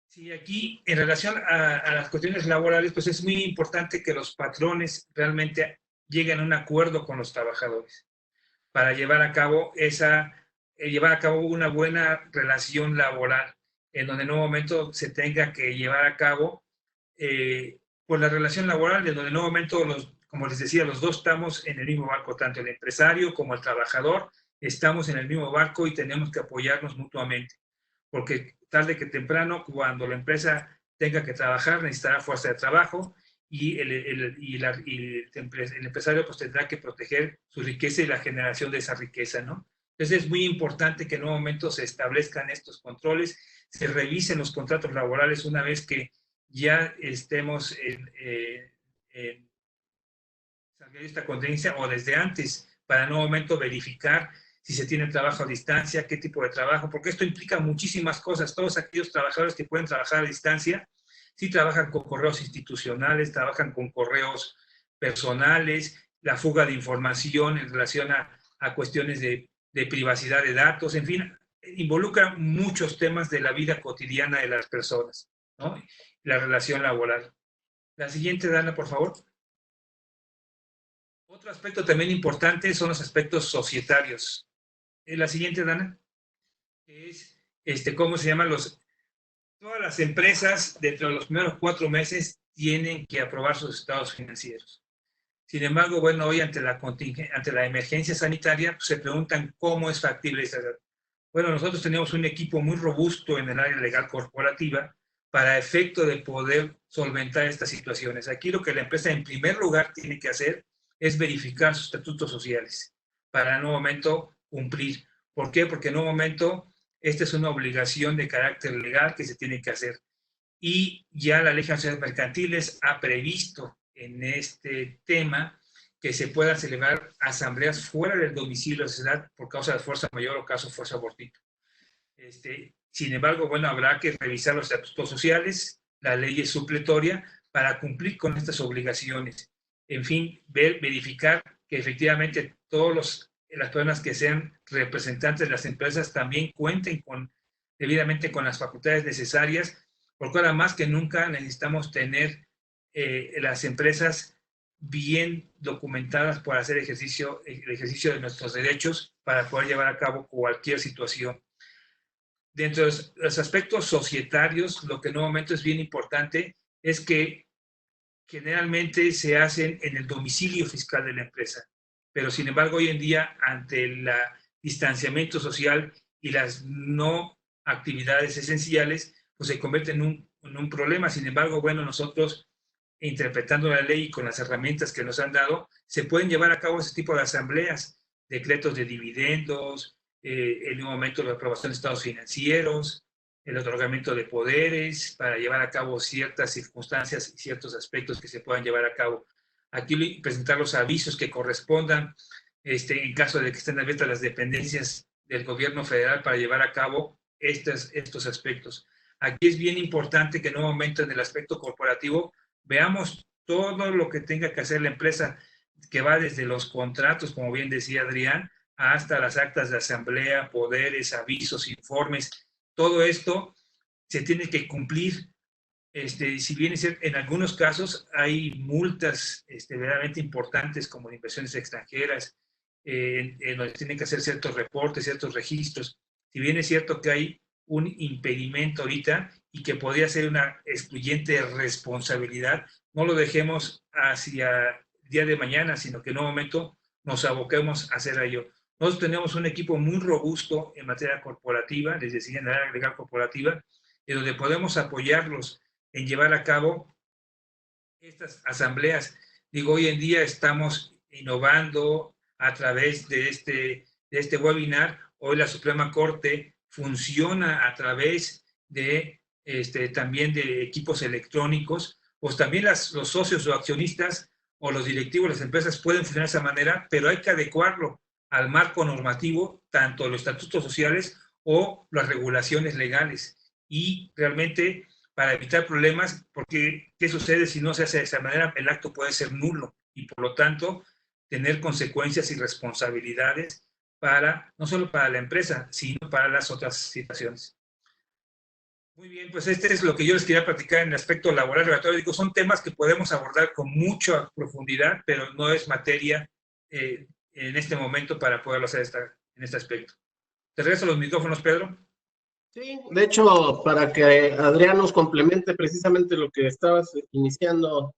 Sí, aquí en relación a las cuestiones laborales, pues es muy importante que los patrones realmente lleguen a un acuerdo con los trabajadores para llevar a cabo una buena relación laboral, en donde en un momento se tenga que llevar a cabo pues la relación laboral, en donde en un momento, como les decía, los dos estamos en el mismo barco, tanto el empresario como el trabajador, estamos en el mismo barco y tenemos que apoyarnos mutuamente, porque tarde que temprano, cuando la empresa tenga que trabajar, necesitará fuerza de trabajo, y el empresario pues tendrá que proteger su riqueza y la generación de esa riqueza, ¿no? Entonces es muy importante que en un momento se establezcan estos controles, se revisen los contratos laborales una vez que ya estemos en esta contingencia, o desde antes, para en un momento verificar si se tiene trabajo a distancia, qué tipo de trabajo, porque esto implica muchísimas cosas. Todos aquellos trabajadores que pueden trabajar a distancia, sí trabajan con correos institucionales, trabajan con correos personales, la fuga de información en relación a cuestiones de privacidad de datos, en fin, involucra muchos temas de la vida cotidiana de las personas, ¿no? La relación laboral. La siguiente, Dana, por favor. Otro aspecto también importante son los aspectos societarios. La siguiente, Dana, es ¿cómo se llaman todas las empresas dentro de los primeros 4 meses tienen que aprobar sus estados financieros? Sin embargo, bueno, hoy ante la emergencia sanitaria, pues, se preguntan cómo es factible esta. Bueno, nosotros tenemos un equipo muy robusto en el área legal corporativa para efecto de poder solventar estas situaciones. Aquí lo que la empresa en primer lugar tiene que hacer es verificar sus estatutos sociales para en un momento cumplir. ¿Por qué? Porque en un momento esta es una obligación de carácter legal que se tiene que hacer. Y ya la Ley de Sociedades Mercantiles ha previsto en este tema que se puedan celebrar asambleas fuera del domicilio de la sociedad por causa de fuerza mayor o caso fuerza abortiva. Sin embargo, bueno, habrá que revisar los estatutos sociales, la ley es supletoria para cumplir con estas obligaciones. En fin, verificar que efectivamente las personas que sean representantes de las empresas también cuenten debidamente con las facultades necesarias, porque ahora más que nunca necesitamos tener las empresas bien documentadas para hacer el ejercicio de nuestros derechos para poder llevar a cabo cualquier situación. Dentro de los aspectos societarios, lo que en un momento es bien importante es que generalmente se hacen en el domicilio fiscal de la empresa, pero sin embargo hoy en día ante el distanciamiento social y las no actividades esenciales, pues se convierte en un problema. Sin embargo, bueno, nosotros interpretando la ley y con las herramientas que nos han dado, se pueden llevar a cabo ese tipo de asambleas, decretos de dividendos, en un momento la aprobación de estados financieros, el otorgamiento de poderes para llevar a cabo ciertas circunstancias y ciertos aspectos que se puedan llevar a cabo. Aquí presentar los avisos que correspondan en caso de que estén abiertas las dependencias del gobierno federal para llevar a cabo estos aspectos. Aquí es bien importante que en un momento en el aspecto corporativo veamos todo lo que tenga que hacer la empresa, que va desde los contratos, como bien decía Adrián, hasta las actas de asamblea, poderes, avisos, informes. Todo esto se tiene que cumplir. Si bien en algunos casos hay multas verdaderamente importantes, como de inversiones extranjeras, en donde tienen que hacer ciertos reportes, ciertos registros. Si bien es cierto que hay un impedimento ahorita y que podría ser una excluyente responsabilidad, no lo dejemos hacia día de mañana, sino que en un momento nos aboquemos a hacer ello. Nosotros tenemos un equipo muy robusto en materia corporativa, les decía, en el área legal corporativa, en donde podemos apoyarlos en llevar a cabo estas asambleas. Digo, hoy en día estamos innovando a través de este webinar. Hoy la Suprema Corte funciona a través de también de equipos electrónicos, pues también los socios o accionistas o los directivos de las empresas pueden funcionar de esa manera, pero hay que adecuarlo al marco normativo, tanto los estatutos sociales o las regulaciones legales. Y realmente para evitar problemas, porque ¿qué sucede si no se hace de esa manera? El acto puede ser nulo y por lo tanto tener consecuencias y responsabilidades para, no solo para la empresa, sino para las otras situaciones. Muy bien, pues este es lo que yo les quería platicar en el aspecto laboral regulatorio. Digo, son temas que podemos abordar con mucha profundidad, pero no es materia en este momento para poderlo hacer en este aspecto. Te regreso los micrófonos, Pedro. Sí, de hecho, para que Adrián nos complemente precisamente lo que estabas iniciando,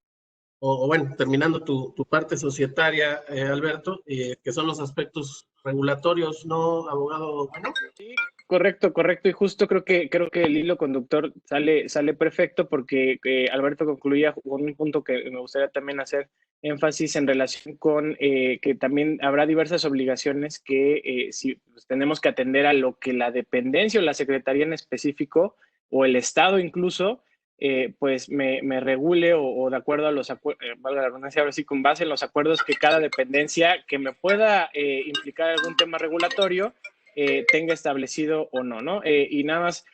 o bueno, terminando tu parte societaria, Alberto, que son los aspectos regulatorios, ¿no, abogado? Bueno. Sí, correcto, correcto. Y justo creo que el hilo conductor sale perfecto porque Alberto concluía con un punto que me gustaría también hacer énfasis en relación con que también habrá diversas obligaciones que si pues, tenemos que atender a lo que la dependencia o la secretaría en específico o el Estado incluso pues me regule o de acuerdo a los acuerdos, valga la redundancia, ahora sí, con base en los acuerdos que cada dependencia que me pueda implicar algún tema regulatorio tenga establecido o no, ¿no? Y nada más,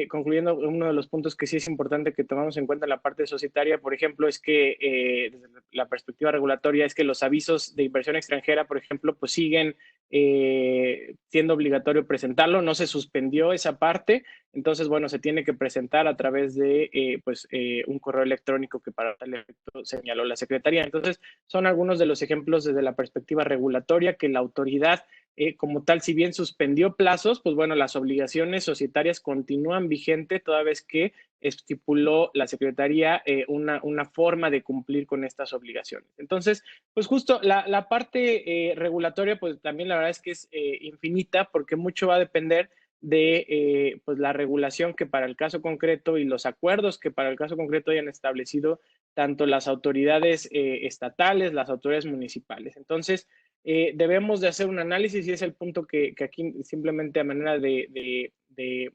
concluyendo, uno de los puntos que sí es importante que tomamos en cuenta en la parte societaria, por ejemplo, es que desde la perspectiva regulatoria es que los avisos de inversión extranjera, por ejemplo, pues siguen siendo obligatorio presentarlo, no se suspendió esa parte, entonces, bueno, se tiene que presentar a través de un correo electrónico que para tal efecto señaló la Secretaría. Entonces, son algunos de los ejemplos desde la perspectiva regulatoria que la autoridad como tal, si bien suspendió plazos, pues bueno, las obligaciones societarias continúan vigentes toda vez que estipuló la Secretaría una forma de cumplir con estas obligaciones. Entonces, pues justo la parte regulatoria, pues también la verdad es que es infinita porque mucho va a depender de pues la regulación que para el caso concreto y los acuerdos que para el caso concreto hayan establecido tanto las autoridades estatales, las autoridades municipales. Entonces, debemos de hacer un análisis y es el punto que aquí simplemente a manera de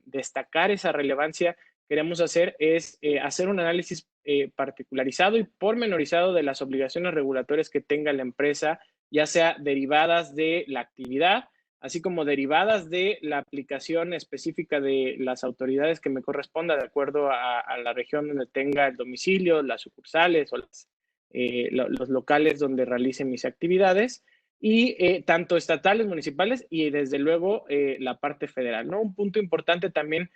destacar esa relevancia queremos hacer es hacer un análisis particularizado y pormenorizado de las obligaciones regulatorias que tenga la empresa, ya sea derivadas de la actividad, así como derivadas de la aplicación específica de las autoridades que me corresponda de acuerdo a la región donde tenga el domicilio, las sucursales o los locales donde realice mis actividades y tanto estatales, municipales y desde luego la parte federal, ¿no? Un punto importante también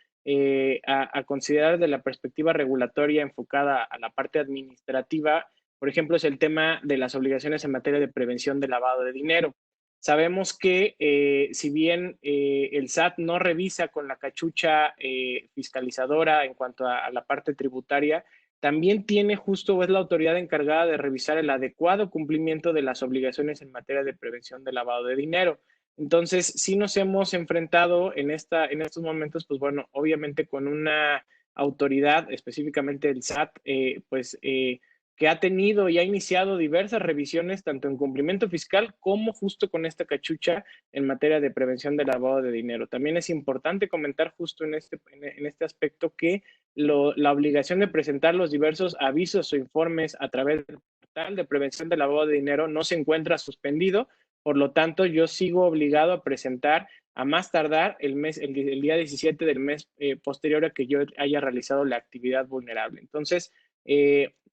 a considerar de la perspectiva regulatoria enfocada a la parte administrativa, por ejemplo, es el tema de las obligaciones en materia de prevención de lavado de dinero. Sabemos que si bien el SAT no revisa con la cachucha fiscalizadora en cuanto a la parte tributaria, también tiene justo o es la autoridad encargada de revisar el adecuado cumplimiento de las obligaciones en materia de prevención de lavado de dinero. Entonces, sí nos hemos enfrentado en estos momentos, pues bueno, obviamente con una autoridad, específicamente el SAT, que ha tenido y ha iniciado diversas revisiones, tanto en cumplimiento fiscal como justo con esta cachucha en materia de prevención del lavado de dinero. También es importante comentar justo en este aspecto que la obligación de presentar los diversos avisos o informes a través del portal de prevención del lavado de dinero no se encuentra suspendido, por lo tanto yo sigo obligado a presentar a más tardar el día 17 del mes posterior a que yo haya realizado la actividad vulnerable. Entonces,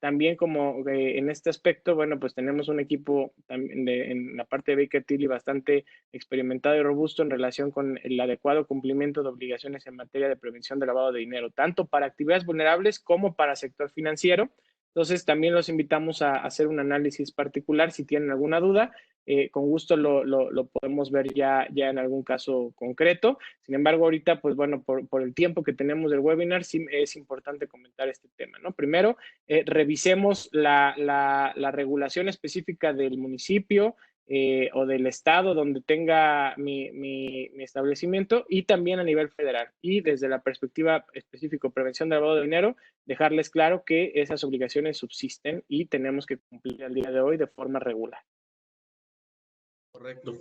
también como en este aspecto, bueno, pues tenemos un equipo en la parte de Baker Tilly bastante experimentado y robusto en relación con el adecuado cumplimiento de obligaciones en materia de prevención de lavado de dinero, tanto para actividades vulnerables como para sector financiero. Entonces, también los invitamos a hacer un análisis particular si tienen alguna duda. Con gusto lo podemos ver ya en algún caso concreto. Sin embargo, ahorita, pues bueno, por el tiempo que tenemos del webinar, sí es importante comentar este tema, ¿no? Primero, revisemos la regulación específica del municipio o del estado donde tenga mi establecimiento, y también a nivel federal. Y desde la perspectiva específica prevención del lavado de dinero, dejarles claro que esas obligaciones subsisten y tenemos que cumplir al día de hoy de forma regular. Correcto.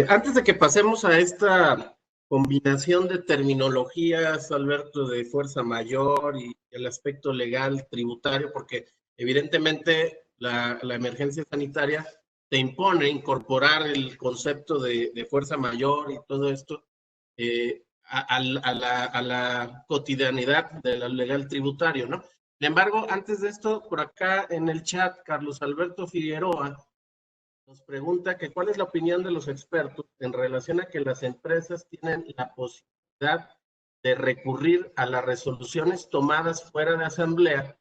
Antes de que pasemos a esta combinación de terminologías, Alberto, de fuerza mayor y el aspecto legal, tributario, porque evidentemente la emergencia sanitaria te impone incorporar el concepto de fuerza mayor y todo esto a la cotidianidad del legal tributario, ¿no? Sin embargo, antes de esto, por acá en el chat, Carlos Alberto Figueroa nos pregunta que cuál es la opinión de los expertos en relación a que las empresas tienen la posibilidad de recurrir a las resoluciones tomadas fuera de asamblea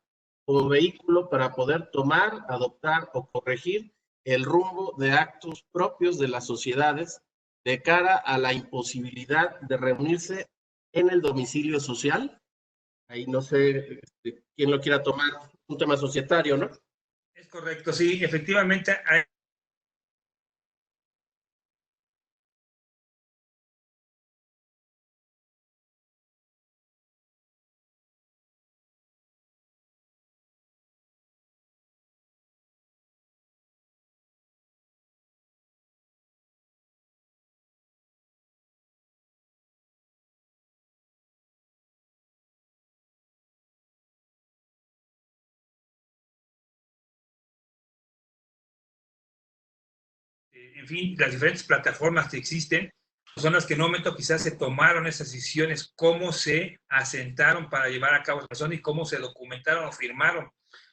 como vehículo para poder tomar, adoptar o corregir el rumbo de actos propios de las sociedades de cara a la imposibilidad de reunirse en el domicilio social. Ahí no sé quién lo quiera tomar, un tema societario, ¿no? Es correcto, sí, efectivamente hay en fin, las diferentes plataformas que existen son las que en un momento quizás se tomaron esas decisiones, cómo se asentaron para llevar a cabo esa acción y cómo se documentaron o firmaron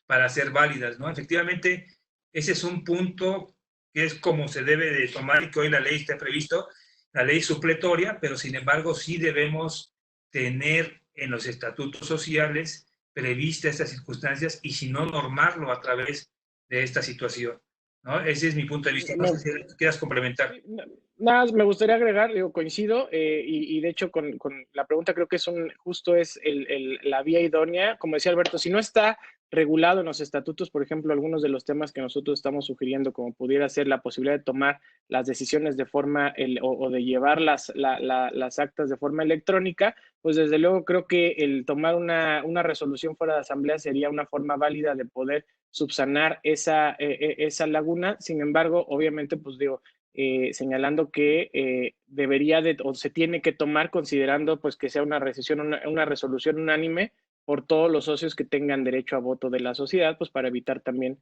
para ser válidas, ¿no? Efectivamente, ese es un punto que es como se debe de tomar y que hoy la ley está previsto, la ley supletoria, pero sin embargo sí debemos tener en los estatutos sociales previstas estas circunstancias y si no normarlo a través de esta situación, ¿no? Ese es mi punto de vista. No sé si quieras complementar. Nada más me gustaría agregar, digo, coincido, y de hecho con la pregunta creo que justo es la vía idónea. Como decía Alberto, si no está regulado en los estatutos, por ejemplo, algunos de los temas que nosotros estamos sugiriendo, como pudiera ser la posibilidad de tomar las decisiones de forma, o de llevar las actas de forma electrónica, pues desde luego creo que el tomar una resolución fuera de asamblea sería una forma válida de poder subsanar esa laguna. Sin embargo, obviamente, pues digo, señalando que debería o se tiene que tomar considerando pues que sea una resolución unánime por todos los socios que tengan derecho a voto de la sociedad, pues para evitar también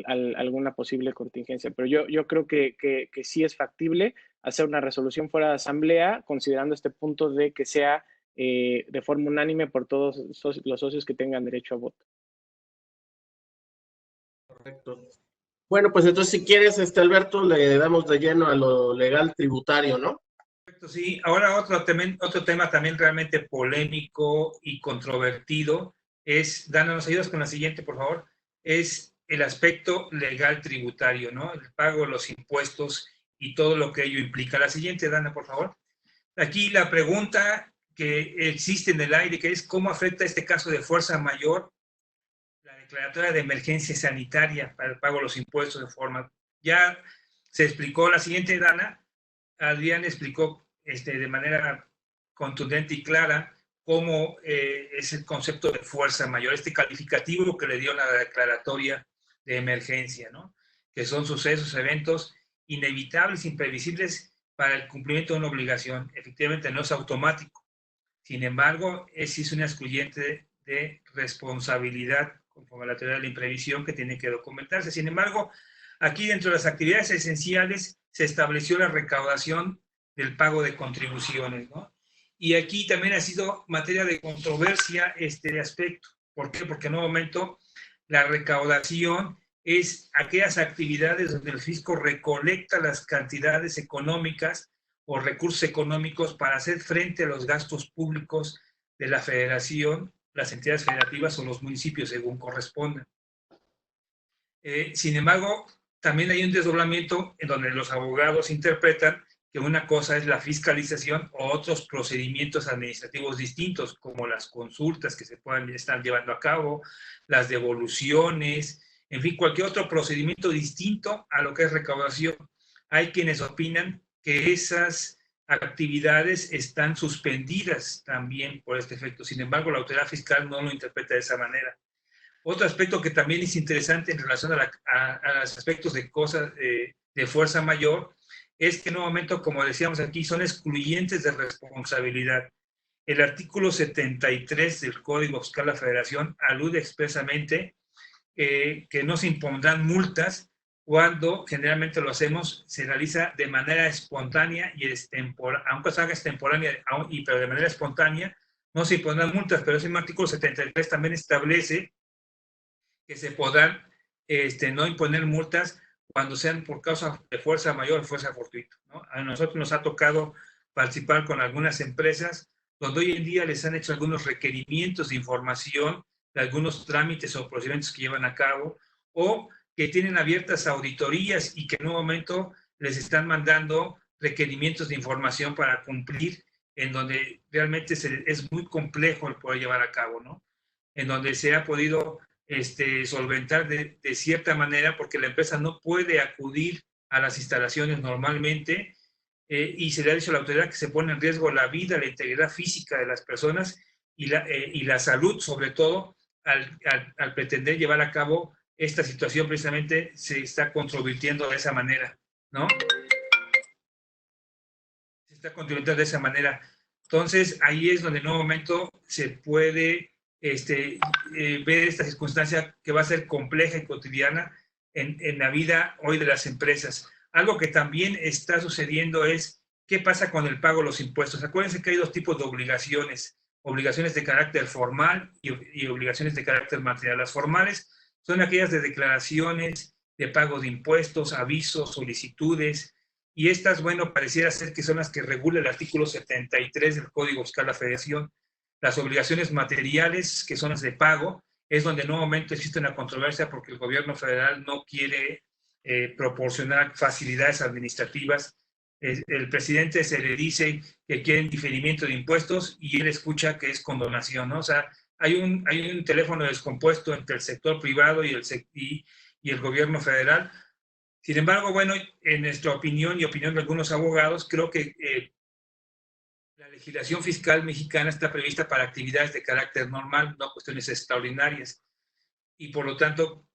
alguna posible contingencia. Pero yo creo que sí es factible hacer una resolución fuera de asamblea, considerando este punto de que sea de forma unánime por todos los socios que tengan derecho a voto. Correcto. Bueno, pues entonces si quieres, Alberto, le damos de lleno a lo legal tributario, ¿no? Perfecto, sí. Ahora otro tema también realmente polémico y controvertido es, Dana, ¿nos ayudas con la siguiente, por favor? Es el aspecto legal tributario, ¿no? El pago de los impuestos y todo lo que ello implica. La siguiente, Dana, por favor. Aquí la pregunta que existe en el aire, que es cómo afecta este caso de fuerza mayor la declaratoria de emergencia sanitaria para el pago de los impuestos de forma. Ya se explicó la siguiente, Dana. Adrián explicó de manera contundente y clara cómo es el concepto de fuerza mayor, este calificativo que le dio la declaratoria de emergencia, ¿no? Que son sucesos, eventos inevitables, imprevisibles para el cumplimiento de una obligación. Efectivamente no es automático. Sin embargo, es una excluyente de responsabilidad conforme a la teoría de la imprevisión que tiene que documentarse. Sin embargo, aquí dentro de las actividades esenciales se estableció la recaudación del pago de contribuciones, ¿no? Y aquí también ha sido materia de controversia este aspecto. ¿Por qué? Porque en un momento la recaudación es aquellas actividades donde el fisco recolecta las cantidades económicas o recursos económicos para hacer frente a los gastos públicos de la federación las entidades federativas o los municipios, según corresponda. Sin embargo, también hay un desdoblamiento en donde los abogados interpretan que una cosa es la fiscalización o otros procedimientos administrativos distintos, como las consultas que se puedan estar llevando a cabo, las devoluciones, en fin, cualquier otro procedimiento distinto a lo que es recaudación. Hay quienes opinan que esas actividades están suspendidas también por este efecto. Sin embargo, la autoridad fiscal no lo interpreta de esa manera. Otro aspecto que también es interesante en relación a los aspectos de cosas de fuerza mayor es que nuevamente, como decíamos aquí, son excluyentes de responsabilidad. El artículo 73 del Código Fiscal de la Federación alude expresamente que no se impondrán multas cuando generalmente lo hacemos, se realiza de manera espontánea y aunque se haga extemporánea, pero de manera espontánea, no se impondrán multas, pero ese artículo 73 también establece que se podrán no imponer multas cuando sean por causa de fuerza mayor o fuerza fortuita, ¿no? A nosotros nos ha tocado participar con algunas empresas donde hoy en día les han hecho algunos requerimientos de información de algunos trámites o procedimientos que llevan a cabo, o que tienen abiertas auditorías y que en un momento les están mandando requerimientos de información para cumplir, en donde realmente es muy complejo el poder llevar a cabo, ¿no? En donde se ha podido solventar de cierta manera porque la empresa no puede acudir a las instalaciones normalmente y se le ha dicho a la autoridad que se pone en riesgo la vida, la integridad física de las personas y la salud, sobre todo, al pretender llevar a cabo esta situación. Precisamente se está controvirtiendo de esa manera, ¿no? Se está controvirtiendo de esa manera. Entonces, ahí es donde en un momento se puede ver esta circunstancia que va a ser compleja y cotidiana en la vida hoy de las empresas. Algo que también está sucediendo es qué pasa con el pago de los impuestos. Acuérdense que hay dos tipos de obligaciones: obligaciones de carácter formal y obligaciones de carácter material. Las formales son aquellas de declaraciones, de pago de impuestos, avisos, solicitudes, y estas, bueno, pareciera ser que son las que regula el artículo 73 del Código Fiscal de la Federación. Las obligaciones materiales, que son las de pago, es donde en un momento existe una controversia porque el gobierno federal no quiere proporcionar facilidades administrativas. El presidente se le dice que quieren diferimiento de impuestos y él escucha que es condonación, ¿no? O sea, hay un teléfono descompuesto entre el sector privado y el gobierno federal. Sin embargo, bueno, en nuestra opinión y opinión de algunos abogados, creo que la legislación fiscal mexicana está prevista para actividades de carácter normal, no cuestiones extraordinarias. Y por lo tanto,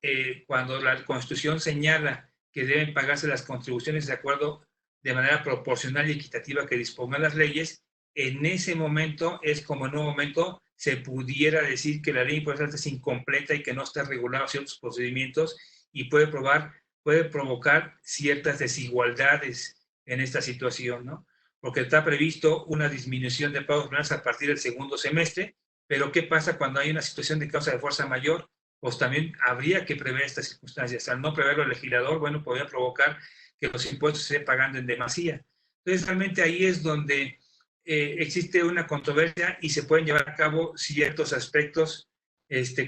cuando la Constitución señala que deben pagarse las contribuciones de acuerdo de manera proporcional y equitativa que dispongan las leyes, en ese momento es como en un momento se pudiera decir que la ley impuesta es incompleta y que no está regulada ciertos procedimientos y puede provocar ciertas desigualdades en esta situación, ¿no? Porque está previsto una disminución de pagos penales a partir del segundo semestre, pero ¿qué pasa cuando hay una situación de causa de fuerza mayor? Pues también habría que prever estas circunstancias. Al no preverlo el legislador, bueno, podría provocar que los impuestos se estén pagando en demasía. Entonces, realmente ahí es donde existe una controversia y se pueden llevar a cabo ciertos aspectos,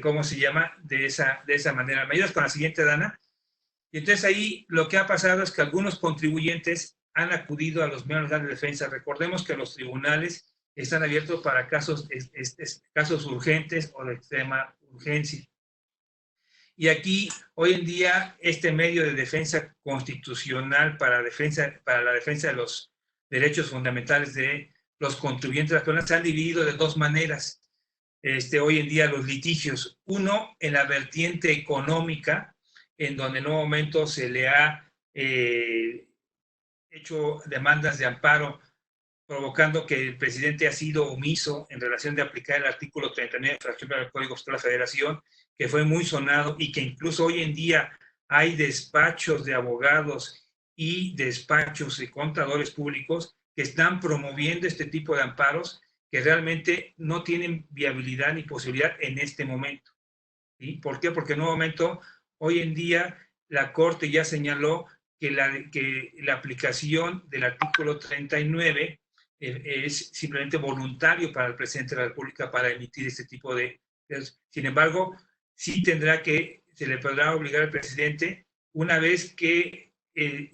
¿cómo se llama? De esa manera. ¿Me ayudas con la siguiente, Dana? Y entonces ahí lo que ha pasado es que algunos contribuyentes han acudido a los medios de defensa. Recordemos que los tribunales están abiertos para casos urgentes o de extrema urgencia. Y aquí, hoy en día, este medio de defensa constitucional para la defensa de los derechos fundamentales de los contribuyentes de las personas se han dividido de dos maneras. Hoy en día los litigios, uno en la vertiente económica, en donde en un momento se le ha hecho demandas de amparo provocando que el presidente ha sido omiso en relación de aplicar el artículo 39 fracción del Código Fiscal de la Federación, que fue muy sonado y que incluso hoy en día hay despachos de abogados y despachos de contadores públicos que están promoviendo este tipo de amparos que realmente no tienen viabilidad ni posibilidad en este momento. ¿Sí? ¿Por qué? Porque en un momento, hoy en día, la Corte ya señaló que la aplicación del artículo 39 es simplemente voluntario para el presidente de la República para emitir este tipo de... Sin embargo, sí se le podrá obligar al presidente una vez que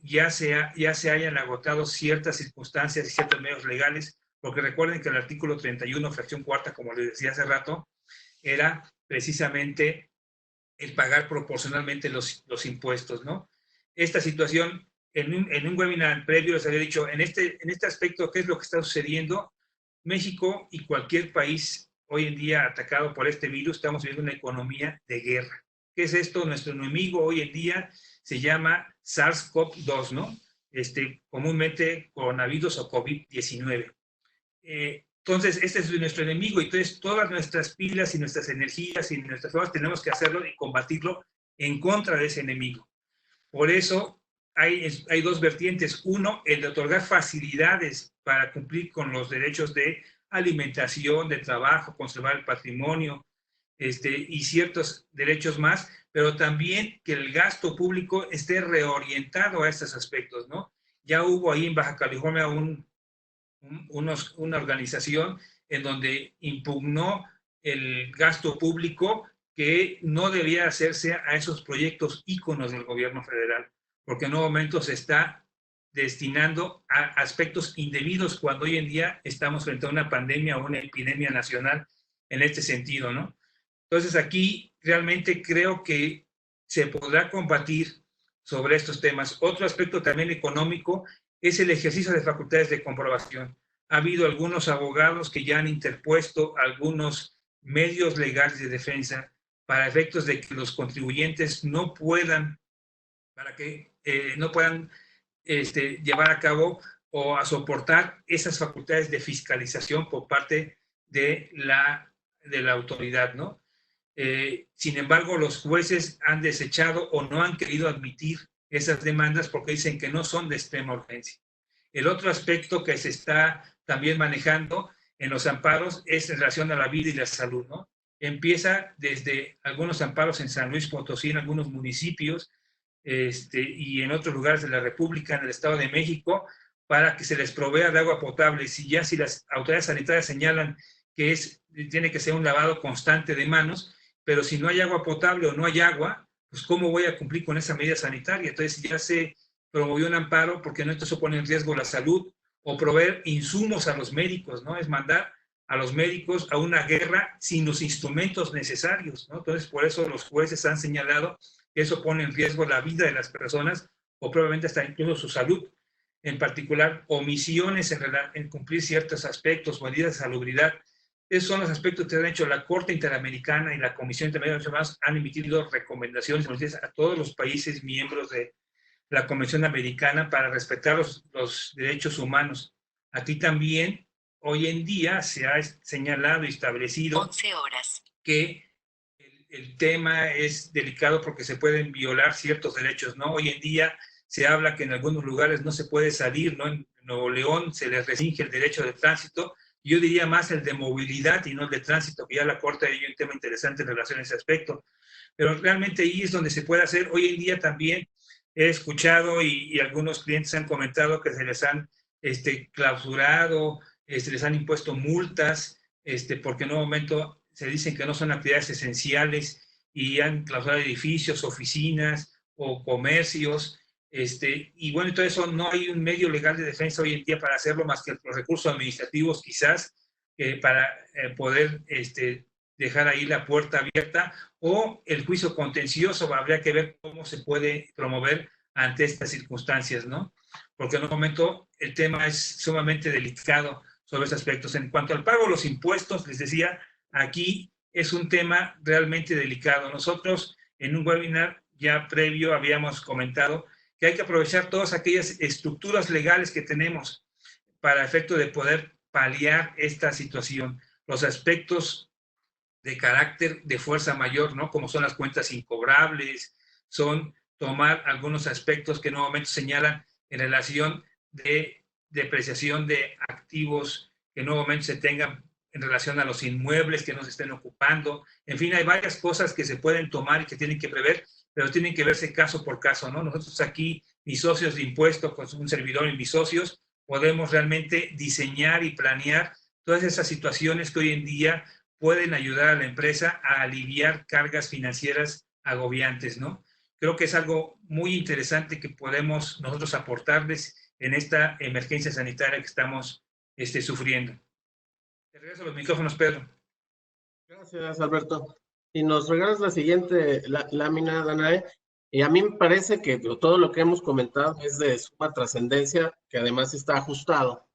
ya se hayan agotado ciertas circunstancias y ciertos medios legales, porque recuerden que el artículo 31, fracción cuarta, como les decía hace rato, era precisamente el pagar proporcionalmente los impuestos, ¿no? Esta situación, en un webinar previo les había dicho, en este aspecto, ¿qué es lo que está sucediendo? México y cualquier país hoy en día atacado por este virus, estamos viviendo una economía de guerra. ¿Qué es esto? Nuestro enemigo hoy en día se llama SARS-CoV-2, ¿no? Comúnmente coronavirus o COVID-19. Entonces, este es nuestro enemigo, y entonces todas nuestras pilas y nuestras energías y nuestras formas tenemos que hacerlo y combatirlo en contra de ese enemigo. Por eso hay dos vertientes. Uno, el de otorgar facilidades para cumplir con los derechos de alimentación, de trabajo, conservar el patrimonio, y ciertos derechos más, pero también que el gasto público esté reorientado a estos aspectos, ¿no? Ya hubo ahí en Baja California una organización en donde impugnó el gasto público que no debía hacerse a esos proyectos íconos del gobierno federal, porque en un momento se está destinando a aspectos indebidos cuando hoy en día estamos frente a una pandemia o una epidemia nacional en este sentido, ¿no? Entonces aquí realmente creo que se podrá combatir sobre estos temas. Otro aspecto también económico es el ejercicio de facultades de comprobación. Ha habido algunos abogados que ya han interpuesto algunos medios legales de defensa para efectos de que los contribuyentes no puedan llevar a cabo o a soportar esas facultades de fiscalización por parte de la autoridad, ¿no? Sin embargo, los jueces han desechado o no han querido admitir esas demandas porque dicen que no son de extrema urgencia. El otro aspecto que se está también manejando en los amparos es en relación a la vida y la salud, ¿no? Empieza desde algunos amparos en San Luis Potosí, en algunos municipios, y en otros lugares de la República, en el Estado de México, para que se les provea de agua potable. Si las autoridades sanitarias señalan que tiene que ser un lavado constante de manos, pero si no hay agua potable o no hay agua, pues ¿cómo voy a cumplir con esa medida sanitaria? Entonces ya se promovió un amparo porque no esto pone en riesgo la salud, o proveer insumos a los médicos, ¿no? Es mandar a los médicos a una guerra sin los instrumentos necesarios, ¿no? Entonces por eso los jueces han señalado que eso pone en riesgo la vida de las personas o probablemente hasta incluso su salud. En particular, omisiones en cumplir ciertos aspectos, medidas de salubridad. Esos son los aspectos que han hecho la Corte Interamericana y la Comisión Interamericana de Derechos Humanos. Han emitido recomendaciones a todos los países miembros de la Convención Americana para respetar los derechos humanos. Aquí también, hoy en día, se ha señalado y establecido 11 horas. Que el tema es delicado porque se pueden violar ciertos derechos, ¿no? Hoy en día se habla que en algunos lugares no se puede salir, ¿no? En Nuevo León se les restringe el derecho de tránsito. Yo diría más el de movilidad y no el de tránsito, que ya la Corte hay un tema interesante en relación a ese aspecto. Pero realmente ahí es donde se puede hacer. Hoy en día también he escuchado y algunos clientes han comentado que se les han clausurado, les han impuesto multas, porque en un momento se dicen que no son actividades esenciales y han clausurado edificios, oficinas o comercios. Y bueno, todo eso no hay un medio legal de defensa hoy en día para hacerlo más que los recursos administrativos quizás para poder dejar ahí la puerta abierta, o el juicio contencioso. Habría que ver cómo se puede promover ante estas circunstancias, ¿no? Porque en un momento el tema es sumamente delicado sobre esos aspectos. En cuanto al pago de los impuestos, les decía, aquí es un tema realmente delicado. Nosotros en un webinar ya previo habíamos comentado que hay que aprovechar todas aquellas estructuras legales que tenemos para efecto de poder paliar esta situación. Los aspectos de carácter de fuerza mayor, ¿no? Como son las cuentas incobrables, son tomar algunos aspectos que nuevamente señalan en relación de depreciación de activos que nuevamente se tengan en relación a los inmuebles que no se estén ocupando. En fin, hay varias cosas que se pueden tomar y que tienen que prever, pero tienen que verse caso por caso, ¿no? Nosotros aquí, mis socios de impuestos, pues un servidor y mis socios, podemos realmente diseñar y planear todas esas situaciones que hoy en día pueden ayudar a la empresa a aliviar cargas financieras agobiantes, ¿no? Creo que es algo muy interesante que podemos nosotros aportarles en esta emergencia sanitaria que estamos sufriendo. Te regreso los micrófonos, Pedro. Gracias, Alberto. Y nos regalas la siguiente lámina, Danae. Y a mí me parece que todo lo que hemos comentado es de suma trascendencia, que además está ajustado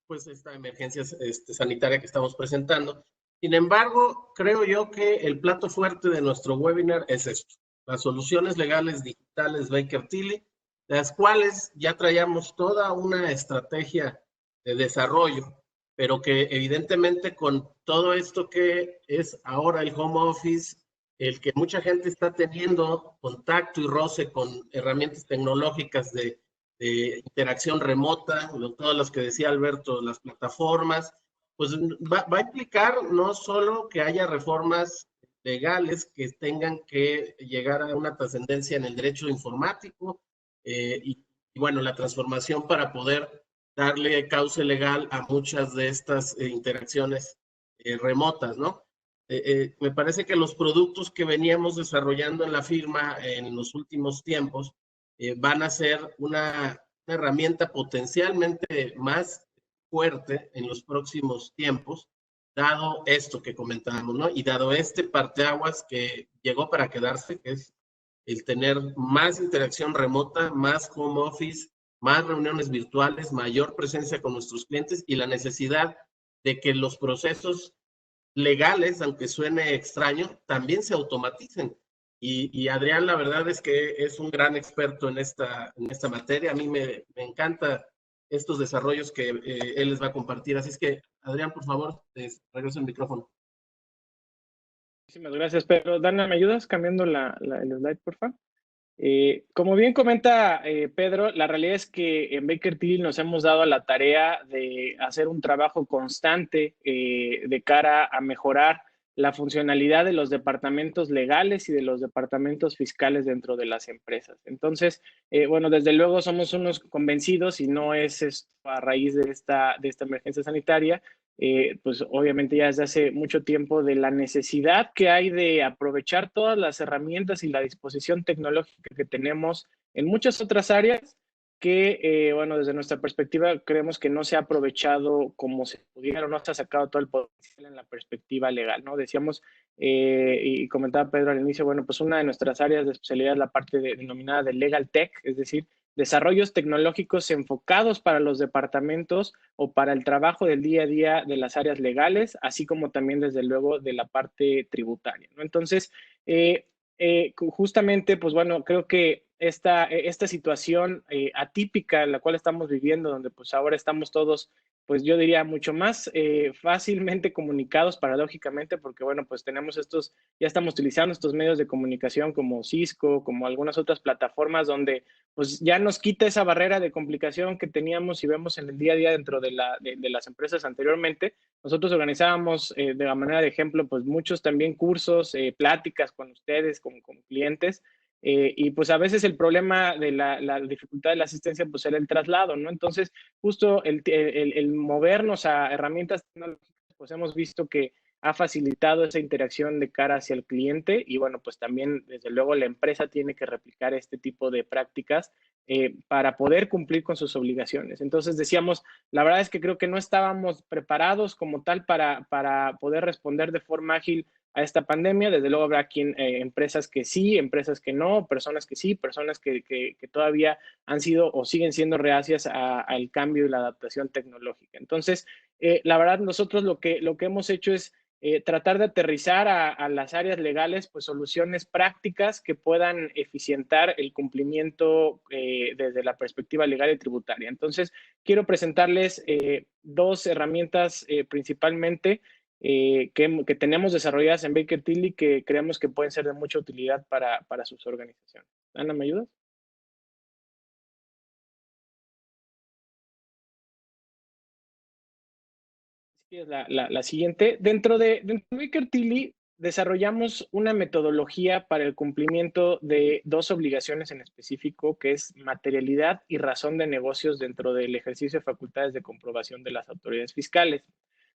pues esta emergencia sanitaria que estamos presentando. Sin embargo, creo yo que el plato fuerte de nuestro webinar es esto: las soluciones legales digitales Baker Tilly, las cuales ya traíamos toda una estrategia de desarrollo, pero que evidentemente con todo esto que es ahora el home office, el que mucha gente está teniendo contacto y roce con herramientas tecnológicas de interacción remota, todas las que decía Alberto, las plataformas, pues va a implicar no solo que haya reformas legales que tengan que llegar a una trascendencia en el derecho informático y bueno, la transformación para poder darle cauce legal a muchas de estas interacciones remotas, ¿no? Me parece que los productos que veníamos desarrollando en la firma en los últimos tiempos van a ser una herramienta potencialmente más fuerte en los próximos tiempos, dado esto que comentábamos, ¿no? Y dado este parteaguas que llegó para quedarse, que es el tener más interacción remota, más home office, más reuniones virtuales, mayor presencia con nuestros clientes y la necesidad de que los procesos legales, aunque suene extraño, también se automaticen. Y Adrián, la verdad es que es un gran experto en esta materia. A mí me encanta estos desarrollos que él les va a compartir. Así es que, Adrián, por favor, regreso el micrófono. Muchísimas gracias, Pedro. Dana, ¿me ayudas cambiando el slide, por favor? Como bien comenta Pedro, la realidad es que en Baker Tilly nos hemos dado a la tarea de hacer un trabajo constante de cara a mejorar la funcionalidad de los departamentos legales y de los departamentos fiscales dentro de las empresas. Entonces, bueno, desde luego somos unos convencidos, y no es esto a raíz de esta emergencia sanitaria, pues obviamente ya desde hace mucho tiempo, de la necesidad que hay de aprovechar todas las herramientas y la disposición tecnológica que tenemos en muchas otras áreas que, bueno, desde nuestra perspectiva creemos que no se ha aprovechado como se pudiera, o no se ha sacado todo el potencial en la perspectiva legal, ¿no? Decíamos, y comentaba Pedro al inicio, bueno, pues una de nuestras áreas de especialidad es la parte denominada de Legal Tech, es decir, desarrollos tecnológicos enfocados para los departamentos o para el trabajo del día a día de las áreas legales, así como también, desde luego, de la parte tributaria, ¿no? Entonces, justamente, pues bueno, creo que esta situación atípica en la cual estamos viviendo, donde pues ahora estamos todos, pues yo diría, mucho más fácilmente comunicados, paradójicamente, porque bueno, pues tenemos ya estamos utilizando estos medios de comunicación como Cisco, como algunas otras plataformas donde pues ya nos quita esa barrera de complicación que teníamos y vemos en el día a día dentro de las empresas anteriormente. Nosotros organizábamos de la manera de ejemplo, pues muchos también cursos, pláticas con ustedes, con clientes, y pues a veces el problema de la dificultad de la asistencia pues era el traslado, ¿no? Entonces, justo el movernos a herramientas tecnológicas, pues hemos visto que ha facilitado esa interacción de cara hacia el cliente, y bueno, pues también desde luego la empresa tiene que replicar este tipo de prácticas para poder cumplir con sus obligaciones. Entonces decíamos, la verdad es que creo que no estábamos preparados como tal para poder responder de forma ágil a esta pandemia. Desde luego habrá empresas que sí, empresas que no, personas que sí, personas que todavía han sido o siguen siendo reacias al cambio y la adaptación tecnológica. Entonces, la verdad, nosotros lo que hemos hecho es tratar de aterrizar a las áreas legales, pues soluciones prácticas que puedan eficientar el cumplimiento desde la perspectiva legal y tributaria. Entonces, quiero presentarles dos herramientas principalmente que tenemos desarrolladas en Baker Tilly, que creemos que pueden ser de mucha utilidad para sus organizaciones. Ana, ¿me ayudas? Sí, es la siguiente. Dentro de Baker Tilly, desarrollamos una metodología para el cumplimiento de dos obligaciones en específico, que es materialidad y razón de negocios dentro del ejercicio de facultades de comprobación de las autoridades fiscales.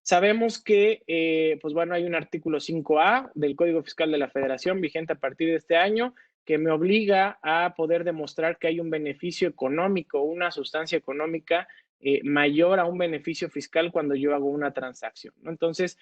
Sabemos que, pues bueno, hay un artículo 5A del Código Fiscal de la Federación vigente a partir de este año que me obliga a poder demostrar que hay un beneficio económico, una sustancia económica mayor a un beneficio fiscal cuando yo hago una transacción, ¿no? Entonces,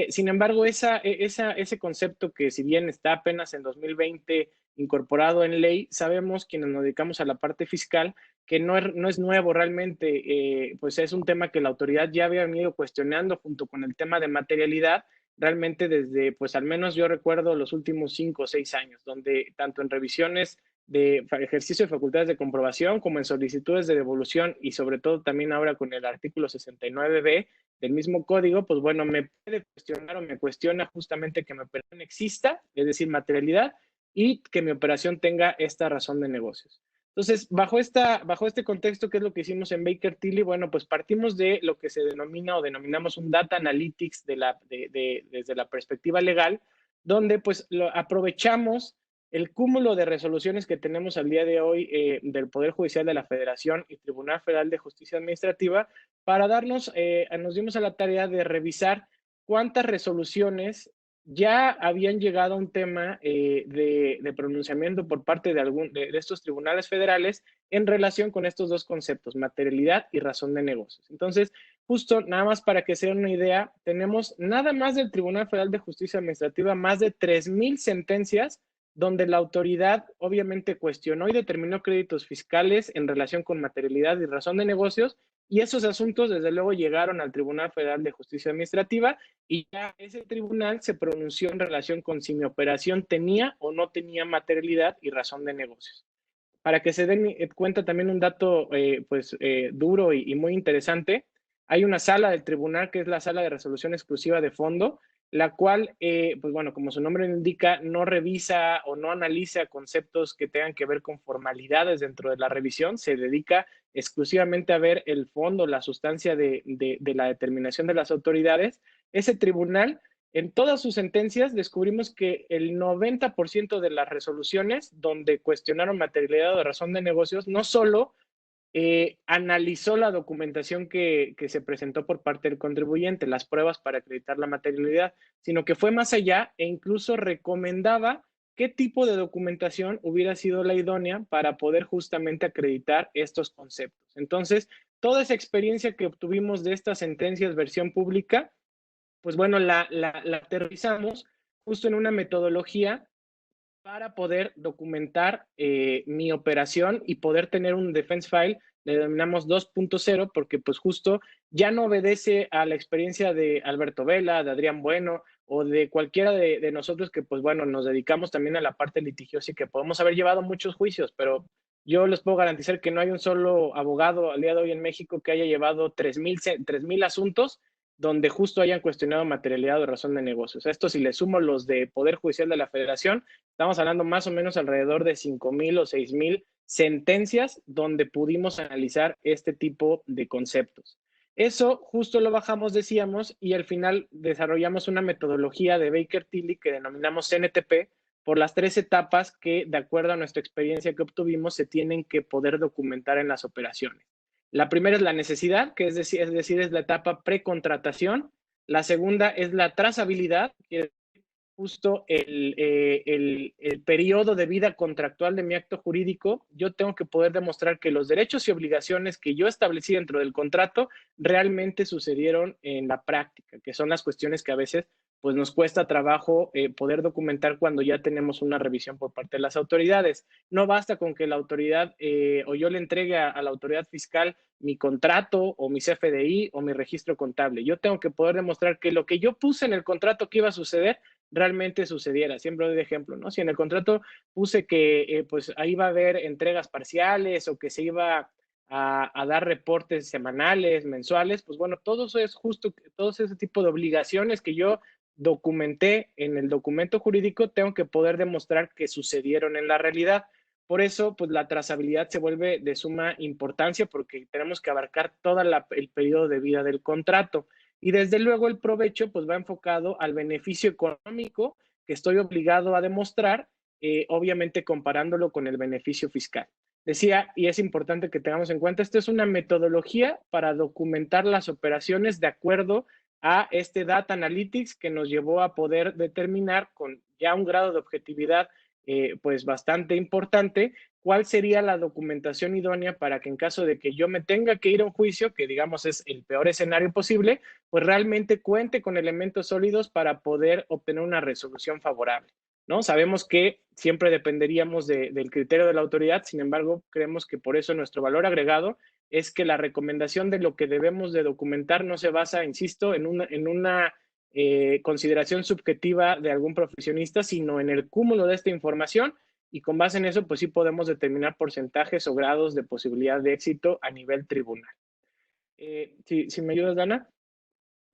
sin embargo, ese concepto que si bien está apenas en 2020 incorporado en ley, sabemos quienes nos dedicamos a la parte fiscal que no es nuevo realmente, pues es un tema que la autoridad ya había venido cuestionando junto con el tema de materialidad, realmente desde, pues al menos yo recuerdo los últimos 5 o 6 años, donde tanto en revisiones de ejercicio de facultades de comprobación como en solicitudes de devolución y sobre todo también ahora con el artículo 69B del mismo código, pues bueno, me puede cuestionar o me cuestiona justamente que mi operación exista, es decir, materialidad, y que mi operación tenga esta razón de negocios. Entonces, bajo este contexto, ¿qué es lo que hicimos en Baker Tilly? Bueno, pues partimos de lo que se denomina o denominamos un data analytics desde la perspectiva legal, donde pues aprovechamos el cúmulo de resoluciones que tenemos al día de hoy del Poder Judicial de la Federación y Tribunal Federal de Justicia Administrativa para nos dimos a la tarea de revisar cuántas resoluciones ya habían llegado a un tema de pronunciamiento por parte de estos tribunales federales en relación con estos dos conceptos, materialidad y razón de negocios. Entonces, justo nada más para que se den una idea, tenemos nada más del Tribunal Federal de Justicia Administrativa más de 3,000 sentencias donde la autoridad obviamente cuestionó y determinó créditos fiscales en relación con materialidad y razón de negocios, y esos asuntos desde luego llegaron al Tribunal Federal de Justicia Administrativa y ya ese tribunal se pronunció en relación con si mi operación tenía o no tenía materialidad y razón de negocios. Para que se den cuenta también un dato duro y muy interesante, hay una sala del tribunal que es la sala de resolución exclusiva de fondo, la cual, pues bueno, como su nombre indica, no revisa o no analiza conceptos que tengan que ver con formalidades dentro de la revisión, se dedica exclusivamente a ver el fondo, la sustancia de la determinación de las autoridades. Ese tribunal, en todas sus sentencias, descubrimos que el 90% de las resoluciones donde cuestionaron materialidad o razón de negocios, no solo analizó la documentación que se presentó por parte del contribuyente, las pruebas para acreditar la materialidad, sino que fue más allá e incluso recomendaba qué tipo de documentación hubiera sido la idónea para poder justamente acreditar estos conceptos. Entonces, toda esa experiencia que obtuvimos de estas sentencias versión pública, pues bueno, la aterrizamos justo en una metodología para poder documentar mi operación y poder tener un defense file, le denominamos 2.0, porque pues justo ya no obedece a la experiencia de Alberto Vela, de Adrián Bueno o de cualquiera de nosotros que pues bueno, nos dedicamos también a la parte litigiosa y que podemos haber llevado muchos juicios, pero yo les puedo garantizar que no hay un solo abogado al día de hoy en México que haya llevado 3,000 asuntos donde justo hayan cuestionado materialidad o razón de negocios. Esto si le sumo los de Poder Judicial de la Federación, estamos hablando más o menos alrededor de 5,000 o 6,000 sentencias donde pudimos analizar este tipo de conceptos. Eso justo lo bajamos, decíamos, y al final desarrollamos una metodología de Baker Tilly que denominamos CNTP por las 3 etapas que, de acuerdo a nuestra experiencia que obtuvimos, se tienen que poder documentar en las operaciones. La primera es la necesidad, que es decir, es la etapa precontratación. La segunda es la trazabilidad, que es justo el periodo de vida contractual de mi acto jurídico. Yo tengo que poder demostrar que los derechos y obligaciones que yo establecí dentro del contrato realmente sucedieron en la práctica, que son las cuestiones que a veces pues nos cuesta trabajo poder documentar cuando ya tenemos una revisión por parte de las autoridades. No basta con que la autoridad o yo le entregue a la autoridad fiscal mi contrato o mi CFDI o mi registro contable. Yo tengo que poder demostrar que lo que yo puse en el contrato que iba a suceder realmente sucediera. Siempre doy de ejemplo, ¿no? Si en el contrato puse que pues ahí va a haber entregas parciales o que se iba a dar reportes semanales, mensuales, pues bueno, todo ese tipo de obligaciones que yo documenté en el documento jurídico, tengo que poder demostrar que sucedieron en la realidad. Por eso, pues la trazabilidad se vuelve de suma importancia porque tenemos que abarcar todo el periodo de vida del contrato. Y desde luego el provecho, pues va enfocado al beneficio económico que estoy obligado a demostrar, obviamente comparándolo con el beneficio fiscal. Decía, y es importante que tengamos en cuenta, esto es una metodología para documentar las operaciones de acuerdo a este Data Analytics que nos llevó a poder determinar con ya un grado de objetividad pues bastante importante cuál sería la documentación idónea para que en caso de que yo me tenga que ir a un juicio, que digamos es el peor escenario posible, pues realmente cuente con elementos sólidos para poder obtener una resolución favorable, ¿no? Sabemos que siempre dependeríamos del criterio de la autoridad, sin embargo, creemos que por eso nuestro valor agregado es que la recomendación de lo que debemos de documentar no se basa, insisto, en una consideración subjetiva de algún profesionista, sino en el cúmulo de esta información, y con base en eso, pues sí podemos determinar porcentajes o grados de posibilidad de éxito a nivel tribunal. Si me ayudas, Dana.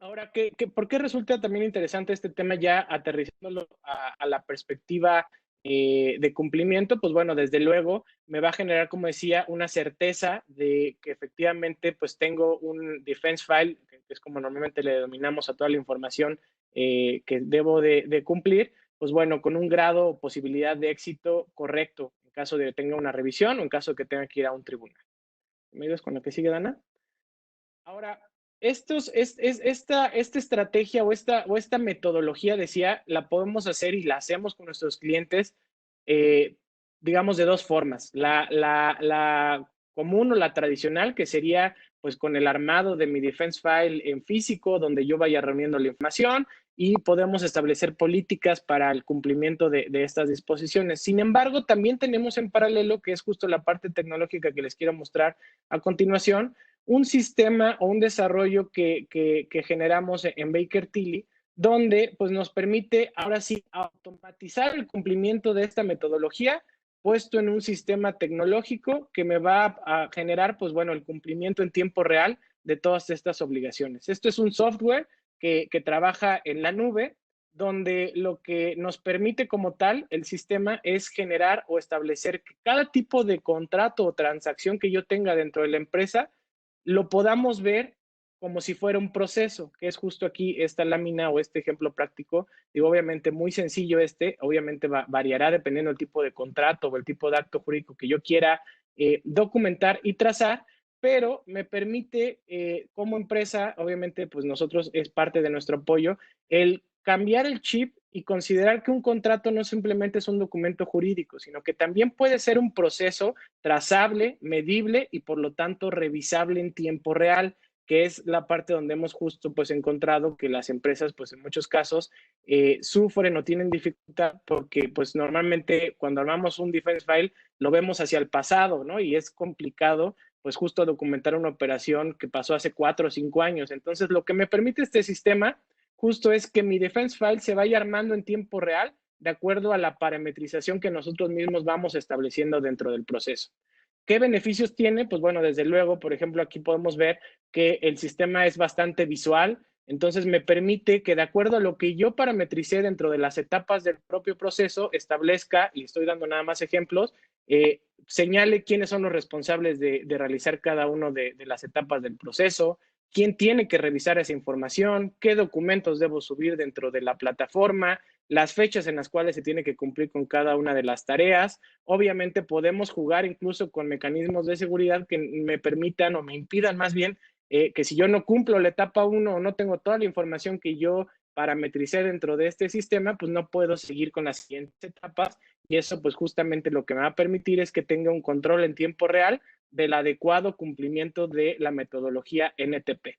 Ahora, ¿por qué resulta también interesante este tema ya aterrizándolo a la perspectiva de cumplimiento? Pues bueno, desde luego me va a generar, como decía, una certeza de que efectivamente pues tengo un defense file, que es como normalmente le denominamos a toda la información que debo de cumplir, pues bueno, con un grado o posibilidad de éxito correcto en caso de que tenga una revisión o en caso de que tenga que ir a un tribunal. ¿Me ayudas con lo que sigue, Dana? Ahora, esta estrategia o esta metodología, decía, la podemos hacer y la hacemos con nuestros clientes, digamos, de dos formas. La común o la tradicional, que sería pues con el armado de mi defense file en físico, donde yo vaya reuniendo la información y podemos establecer políticas para el cumplimiento de estas disposiciones. Sin embargo, también tenemos en paralelo, que es justo la parte tecnológica que les quiero mostrar a continuación, un sistema o un desarrollo que generamos en Baker Tilly, donde pues nos permite ahora sí automatizar el cumplimiento de esta metodología puesto en un sistema tecnológico que me va a generar pues bueno el cumplimiento en tiempo real de todas estas obligaciones. Esto es un software que trabaja en la nube, donde lo que nos permite como tal el sistema es generar o establecer que cada tipo de contrato o transacción que yo tenga dentro de la empresa lo podamos ver como si fuera un proceso, que es justo aquí esta lámina o este ejemplo práctico. Digo, obviamente muy sencillo obviamente variará dependiendo del tipo de contrato o el tipo de acto jurídico que yo quiera documentar y trazar, pero me permite como empresa, obviamente pues nosotros es parte de nuestro apoyo, el cambiar el chip y considerar que un contrato no simplemente es un documento jurídico, sino que también puede ser un proceso trazable, medible y por lo tanto revisable en tiempo real, que es la parte donde hemos justo pues encontrado que las empresas pues en muchos casos sufren o tienen dificultad porque pues normalmente cuando armamos un defense file lo vemos hacia el pasado, ¿no? Y es complicado pues justo documentar una operación que pasó hace 4 o 5 años. Entonces lo que me permite este sistema justo es que mi defense file se vaya armando en tiempo real de acuerdo a la parametrización que nosotros mismos vamos estableciendo dentro del proceso. ¿Qué beneficios tiene? Pues bueno, desde luego, por ejemplo, aquí podemos ver que el sistema es bastante visual, entonces me permite que de acuerdo a lo que yo parametricé dentro de las etapas del propio proceso, establezca, y estoy dando nada más ejemplos, señale quiénes son los responsables de realizar cada una de las etapas del proceso, quién tiene que revisar esa información, qué documentos debo subir dentro de la plataforma, las fechas en las cuales se tiene que cumplir con cada una de las tareas. Obviamente podemos jugar incluso con mecanismos de seguridad que me permitan o me impidan más bien que si yo no cumplo la etapa 1 o no tengo toda la información que yo parametricé dentro de este sistema, pues no puedo seguir con las siguientes etapas y eso pues justamente lo que me va a permitir es que tenga un control en tiempo real del adecuado cumplimiento de la metodología NTP.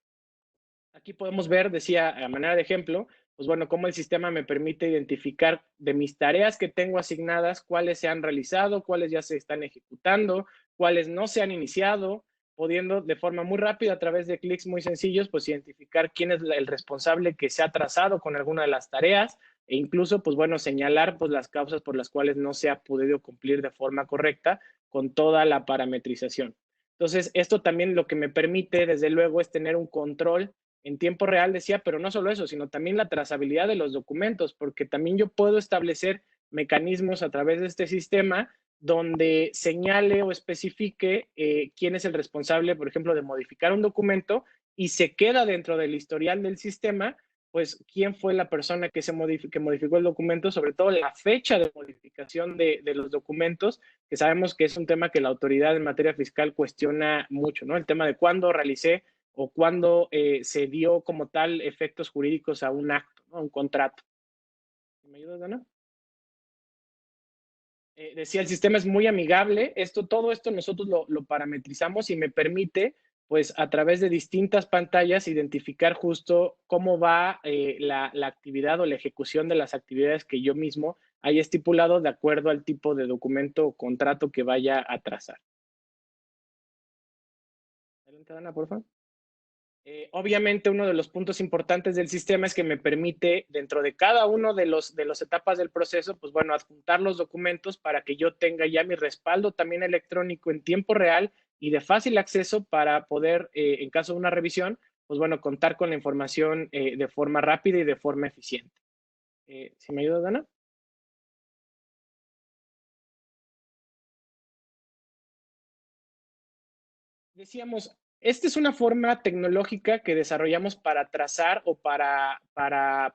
Aquí podemos ver, decía a manera de ejemplo, pues bueno, cómo el sistema me permite identificar de mis tareas que tengo asignadas, cuáles se han realizado, cuáles ya se están ejecutando, cuáles no se han iniciado, pudiendo de forma muy rápida a través de clics muy sencillos, pues identificar quién es el responsable que se ha trazado con alguna de las tareas e incluso, pues bueno, señalar pues las causas por las cuales no se ha podido cumplir de forma correcta con toda la parametrización. Entonces, esto también lo que me permite, desde luego, es tener un control en tiempo real, decía, pero no solo eso, sino también la trazabilidad de los documentos, porque también yo puedo establecer mecanismos a través de este sistema donde señale o especifique quién es el responsable, por ejemplo, de modificar un documento y se queda dentro del historial del sistema pues quién fue la persona que modificó el documento, sobre todo la fecha de modificación de los documentos, que sabemos que es un tema que la autoridad en materia fiscal cuestiona mucho, ¿no? El tema de cuándo realicé o cuándo se dio como tal efectos jurídicos a un acto, ¿no? A un contrato. ¿Me ayudas, Dana? Decía, el sistema es muy amigable. Todo esto nosotros lo parametrizamos y me permite, pues, a través de distintas pantallas, identificar justo cómo va la actividad o la ejecución de las actividades que yo mismo haya estipulado de acuerdo al tipo de documento o contrato que vaya a trazar. Adelante, Dana, por favor. Obviamente, uno de los puntos importantes del sistema es que me permite, dentro de cada uno de las etapas del proceso, pues bueno, adjuntar los documentos para que yo tenga ya mi respaldo también electrónico en tiempo real y de fácil acceso para poder, en caso de una revisión, pues bueno, contar con la información de forma rápida y de forma eficiente. ¿Sí me ayuda, Dana? Decíamos, esta es una forma tecnológica que desarrollamos para trazar o para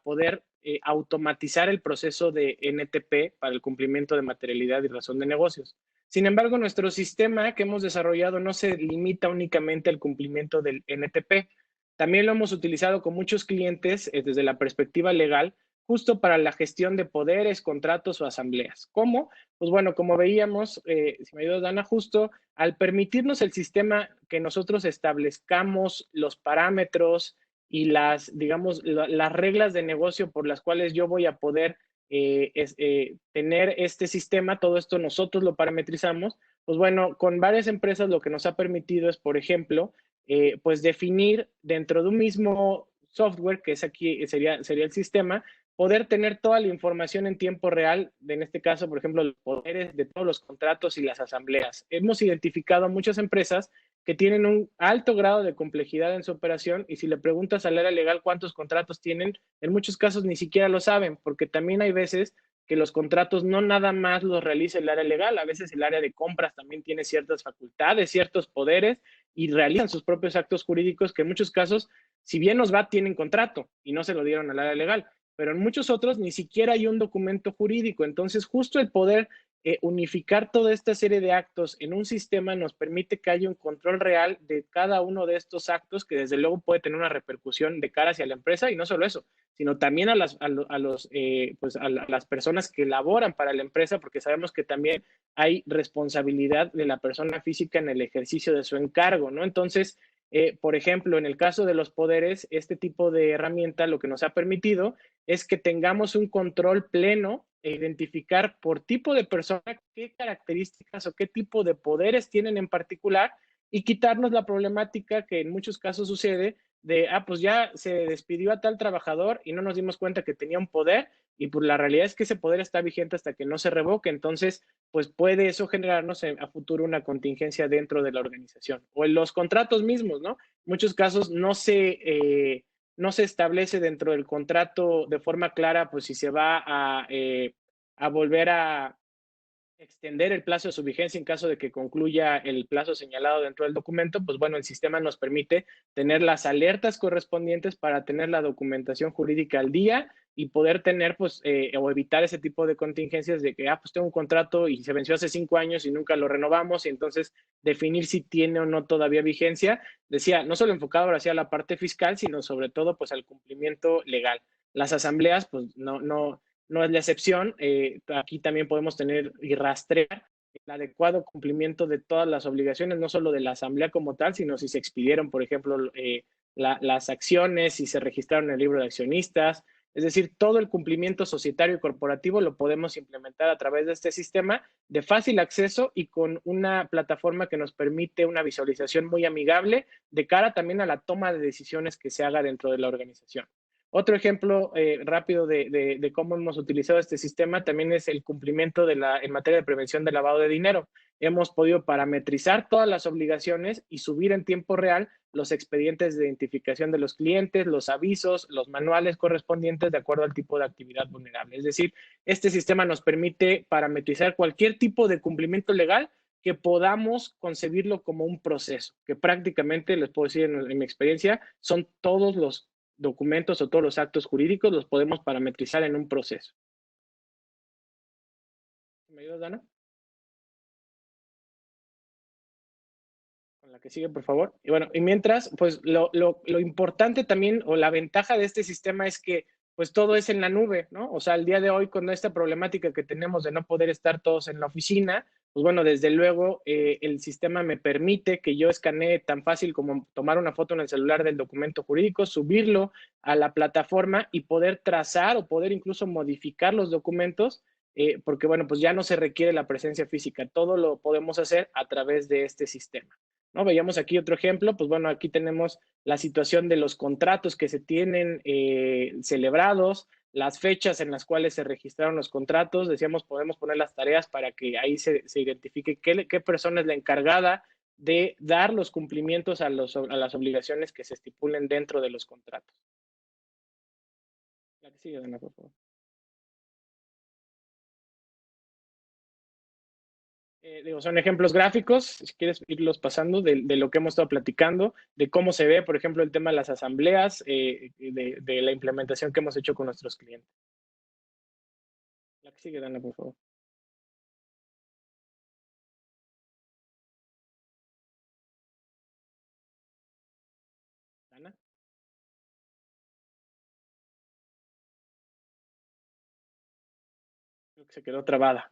poder automatizar el proceso de NTP para el cumplimiento de materialidad y razón de negocios. Sin embargo, nuestro sistema que hemos desarrollado no se limita únicamente al cumplimiento del NTP. También lo hemos utilizado con muchos clientes desde la perspectiva legal, justo para la gestión de poderes, contratos o asambleas. ¿Cómo? Pues bueno, como veíamos, si me ayudas, Dana, justo al permitirnos el sistema que nosotros establezcamos los parámetros y digamos, las reglas de negocio por las cuales yo voy a poder tener este sistema, todo esto nosotros lo parametrizamos, pues bueno, con varias empresas lo que nos ha permitido es, por ejemplo, pues definir dentro de un mismo software, que es aquí, sería el sistema, poder tener toda la información en tiempo real, en este caso, por ejemplo, los poderes de todos los contratos y las asambleas. Hemos identificado muchas empresas que tienen un alto grado de complejidad en su operación y si le preguntas al área legal cuántos contratos tienen, en muchos casos ni siquiera lo saben, porque también hay veces que los contratos no nada más los realiza el área legal, a veces el área de compras también tiene ciertas facultades, ciertos poderes y realizan sus propios actos jurídicos que en muchos casos, si bien nos va, tienen contrato y no se lo dieron al área legal, pero en muchos otros ni siquiera hay un documento jurídico. Entonces, justo el poder unificar toda esta serie de actos en un sistema nos permite que haya un control real de cada uno de estos actos que desde luego puede tener una repercusión de cara hacia la empresa y no solo eso, sino también a las personas que laboran para la empresa, porque sabemos que también hay responsabilidad de la persona física en el ejercicio de su encargo, ¿no? Entonces, por ejemplo, en el caso de los poderes, este tipo de herramienta lo que nos ha permitido es que tengamos un control pleno e identificar por tipo de persona qué características o qué tipo de poderes tienen en particular y quitarnos la problemática que en muchos casos sucede de, pues ya se despidió a tal trabajador y no nos dimos cuenta que tenía un poder y pues la realidad es que ese poder está vigente hasta que no se revoque, entonces pues puede eso generarnos a futuro una contingencia dentro de la organización. O en los contratos mismos, ¿no? En muchos casos no se establece dentro del contrato de forma clara, pues si se va a volver a extender el plazo de su vigencia en caso de que concluya el plazo señalado dentro del documento, pues bueno, el sistema nos permite tener las alertas correspondientes para tener la documentación jurídica al día y poder tener, pues, o evitar ese tipo de contingencias de que, pues tengo un contrato y se venció hace 5 años y nunca lo renovamos y entonces definir si tiene o no todavía vigencia. Decía, no solo enfocado ahora hacia la parte fiscal, sino sobre todo, pues, al cumplimiento legal. Las asambleas, pues, no es la excepción. Aquí también podemos tener y rastrear el adecuado cumplimiento de todas las obligaciones, no solo de la asamblea como tal, sino si se expidieron, por ejemplo, las acciones, si se registraron en el libro de accionistas. Es decir, todo el cumplimiento societario y corporativo lo podemos implementar a través de este sistema de fácil acceso y con una plataforma que nos permite una visualización muy amigable de cara también a la toma de decisiones que se haga dentro de la organización. Otro ejemplo rápido de cómo hemos utilizado este sistema también es el cumplimiento en materia de prevención del lavado de dinero. Hemos podido parametrizar todas las obligaciones y subir en tiempo real los expedientes de identificación de los clientes, los avisos, los manuales correspondientes de acuerdo al tipo de actividad vulnerable. Es decir, este sistema nos permite parametrizar cualquier tipo de cumplimiento legal que podamos concebirlo como un proceso, que prácticamente, les puedo decir en mi experiencia, son todos documentos o todos los actos jurídicos los podemos parametrizar en un proceso. ¿Me ayudas, Dana? Con la que sigue, por favor. Y bueno, y mientras, pues lo importante también, o la ventaja de este sistema es que pues todo es en la nube, ¿no? O sea, el día de hoy, con esta problemática que tenemos de no poder estar todos en la oficina, pues bueno, desde luego el sistema me permite que yo escanee tan fácil como tomar una foto en el celular del documento jurídico, subirlo a la plataforma y poder trazar o poder incluso modificar los documentos, porque bueno, pues ya no se requiere la presencia física, todo lo podemos hacer a través de este sistema, ¿no? Veíamos aquí otro ejemplo, pues bueno, aquí tenemos la situación de los contratos que se tienen celebrados, las fechas en las cuales se registraron los contratos. Decíamos, podemos poner las tareas para que ahí se identifique qué persona es la encargada de dar los cumplimientos a las obligaciones que se estipulen dentro de los contratos. La que sigue, Dana, por favor. Son ejemplos gráficos, si quieres irlos pasando, de lo que hemos estado platicando, de cómo se ve, por ejemplo, el tema de las asambleas, de la implementación que hemos hecho con nuestros clientes. La que sigue, Dana, por favor. Dana. Creo que se quedó trabada.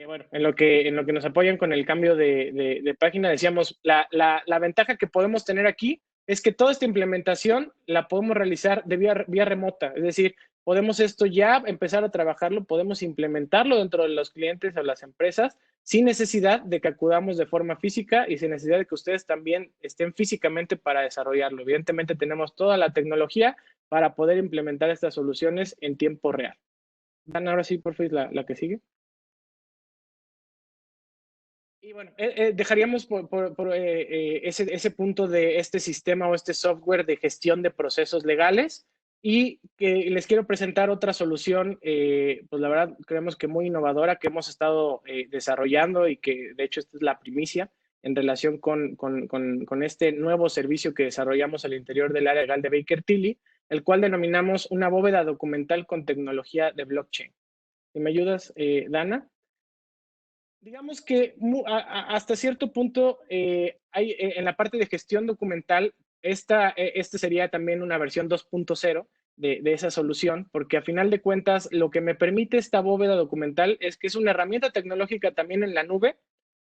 Bueno, en lo que nos apoyan con el cambio de página, decíamos, la ventaja que podemos tener aquí es que toda esta implementación la podemos realizar de vía remota. Es decir, podemos esto ya empezar a trabajarlo, podemos implementarlo dentro de los clientes o las empresas sin necesidad de que acudamos de forma física y sin necesidad de que ustedes también estén físicamente para desarrollarlo. Evidentemente tenemos toda la tecnología para poder implementar estas soluciones en tiempo real. Dan, ahora sí, por favor, la que sigue. Y bueno, dejaríamos por ese punto de este sistema o este software de gestión de procesos legales, y que les quiero presentar otra solución, pues la verdad creemos que muy innovadora, que hemos estado desarrollando y que de hecho esta es la primicia en relación con este nuevo servicio que desarrollamos al interior del área legal de Baker Tilly, el cual denominamos una bóveda documental con tecnología de blockchain. ¿Y me ayudas, Dana? Digamos que hasta cierto punto hay en la parte de gestión documental, esta sería también una versión 2.0 de esa solución, porque a final de cuentas lo que me permite esta bóveda documental es que es una herramienta tecnológica también en la nube,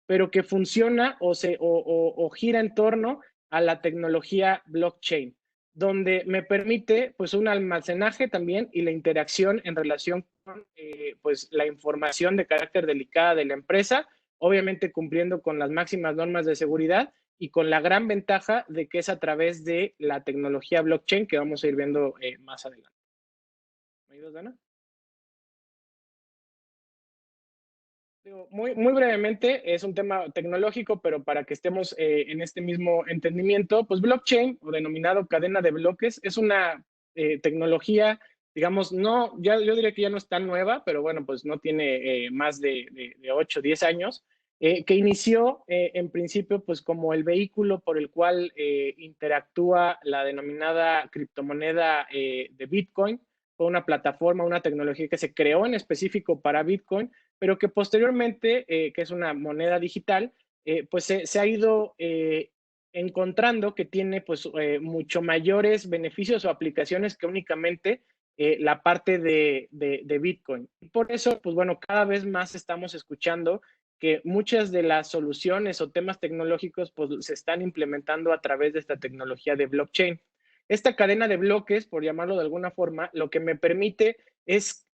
pero que funciona o gira en torno a la tecnología blockchain, donde me permite pues un almacenaje también y la interacción en relación con pues la información de carácter delicada de la empresa, obviamente cumpliendo con las máximas normas de seguridad y con la gran ventaja de que es a través de la tecnología blockchain que vamos a ir viendo más adelante. ¿Me ayudas, Dana? Muy brevemente, es un tema tecnológico, pero para que estemos en este mismo entendimiento, pues blockchain, o denominado cadena de bloques, es una tecnología, digamos, yo diría que ya no es tan nueva, pero bueno, pues no tiene más de 8 o 10 años, que inició en principio pues como el vehículo por el cual interactúa la denominada criptomoneda de Bitcoin. Fue una plataforma, una tecnología que se creó en específico para Bitcoin, pero que posteriormente, que es una moneda digital, pues se ha ido encontrando que tiene pues mucho mayores beneficios o aplicaciones que únicamente la parte de Bitcoin. Y por eso, pues bueno, cada vez más estamos escuchando que muchas de las soluciones o temas tecnológicos pues se están implementando a través de esta tecnología de blockchain. Esta cadena de bloques, por llamarlo de alguna forma, lo que me permite es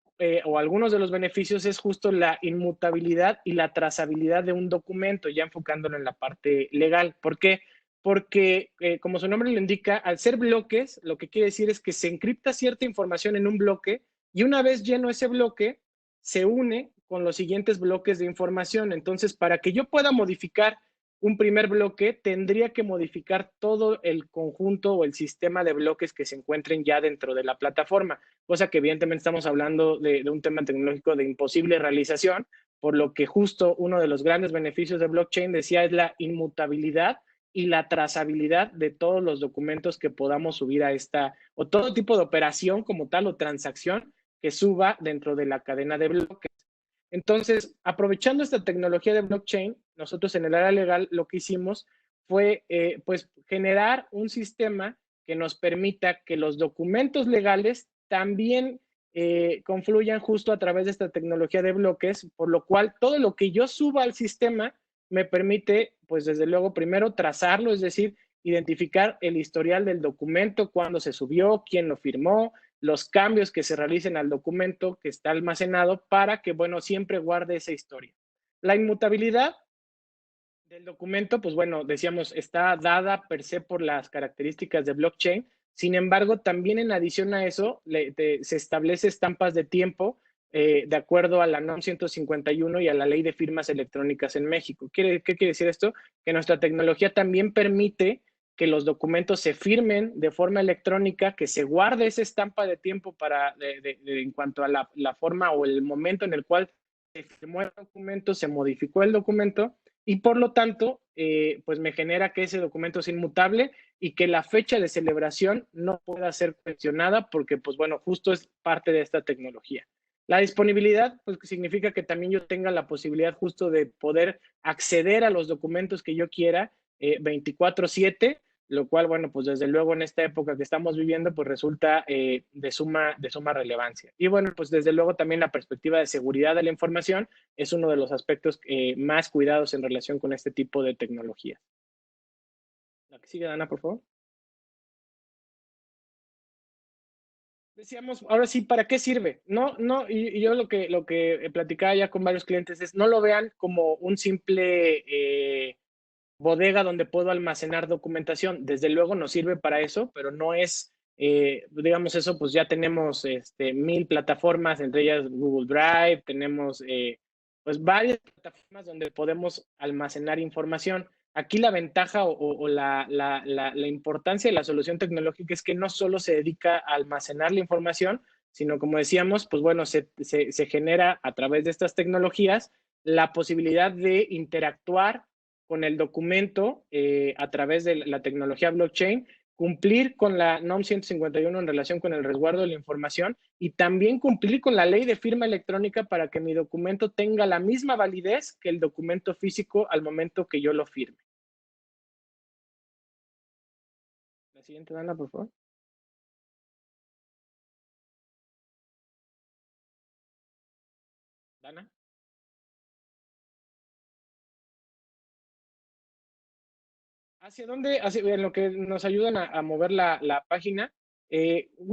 o algunos de los beneficios es justo la inmutabilidad y la trazabilidad de un documento, ya enfocándolo en la parte legal. ¿Por qué? Porque, como su nombre lo indica, al ser bloques, lo que quiere decir es que se encripta cierta información en un bloque y una vez lleno ese bloque, se une con los siguientes bloques de información. Entonces, para que yo pueda modificar un primer bloque, tendría que modificar todo el conjunto o el sistema de bloques que se encuentren ya dentro de la plataforma, cosa que evidentemente estamos hablando de un tema tecnológico de imposible realización, por lo que justo uno de los grandes beneficios de blockchain, decía, es la inmutabilidad y la trazabilidad de todos los documentos que podamos subir a esta, o todo tipo de operación como tal o transacción que suba dentro de la cadena de bloques. Entonces, aprovechando esta tecnología de blockchain, nosotros en el área legal lo que hicimos fue pues generar un sistema que nos permita que los documentos legales también confluyan justo a través de esta tecnología de bloques, por lo cual todo lo que yo suba al sistema me permite, pues desde luego, primero trazarlo, es decir, identificar el historial del documento, cuándo se subió, quién lo firmó, los cambios que se realicen al documento que está almacenado para que, bueno, siempre guarde esa historia. La inmutabilidad del documento, pues bueno, decíamos, está dada per se por las características de blockchain. Sin embargo, también en adición a eso, se establece estampas de tiempo de acuerdo a la NOM 151 y a la Ley de Firmas Electrónicas en México. ¿Qué quiere decir esto? Que nuestra tecnología también permite que los documentos se firmen de forma electrónica, que se guarde esa estampa de tiempo para, en cuanto a la forma o el momento en el cual se firmó el documento, se modificó el documento, y por lo tanto, pues me genera que ese documento es inmutable y que la fecha de celebración no pueda ser cuestionada porque, pues bueno, justo es parte de esta tecnología. La disponibilidad, pues significa que también yo tenga la posibilidad justo de poder acceder a los documentos que yo quiera 24/7, lo cual, bueno, pues desde luego en esta época que estamos viviendo, pues resulta de suma relevancia. Y bueno, pues desde luego también la perspectiva de seguridad de la información es uno de los aspectos más cuidados en relación con este tipo de tecnología. La que sigue, Dana, por favor. Decíamos, ahora sí, ¿para qué sirve? Y yo lo que platicaba ya con varios clientes es, no lo vean como un simple bodega donde puedo almacenar documentación. Desde luego nos sirve para eso, pero no es, digamos eso, pues ya tenemos 1000 plataformas, entre ellas Google Drive, tenemos pues varias plataformas donde podemos almacenar información. Aquí la ventaja o la importancia de la solución tecnológica es que no solo se dedica a almacenar la información, sino como decíamos, pues bueno, se genera a través de estas tecnologías la posibilidad de interactuar con el documento a través de la tecnología blockchain, cumplir con la NOM 151 en relación con el resguardo de la información y también cumplir con la ley de firma electrónica para que mi documento tenga la misma validez que el documento físico al momento que yo lo firme. La siguiente, Dana, por favor. Dana. ¿Hacia dónde? En lo que nos ayudan a mover la página.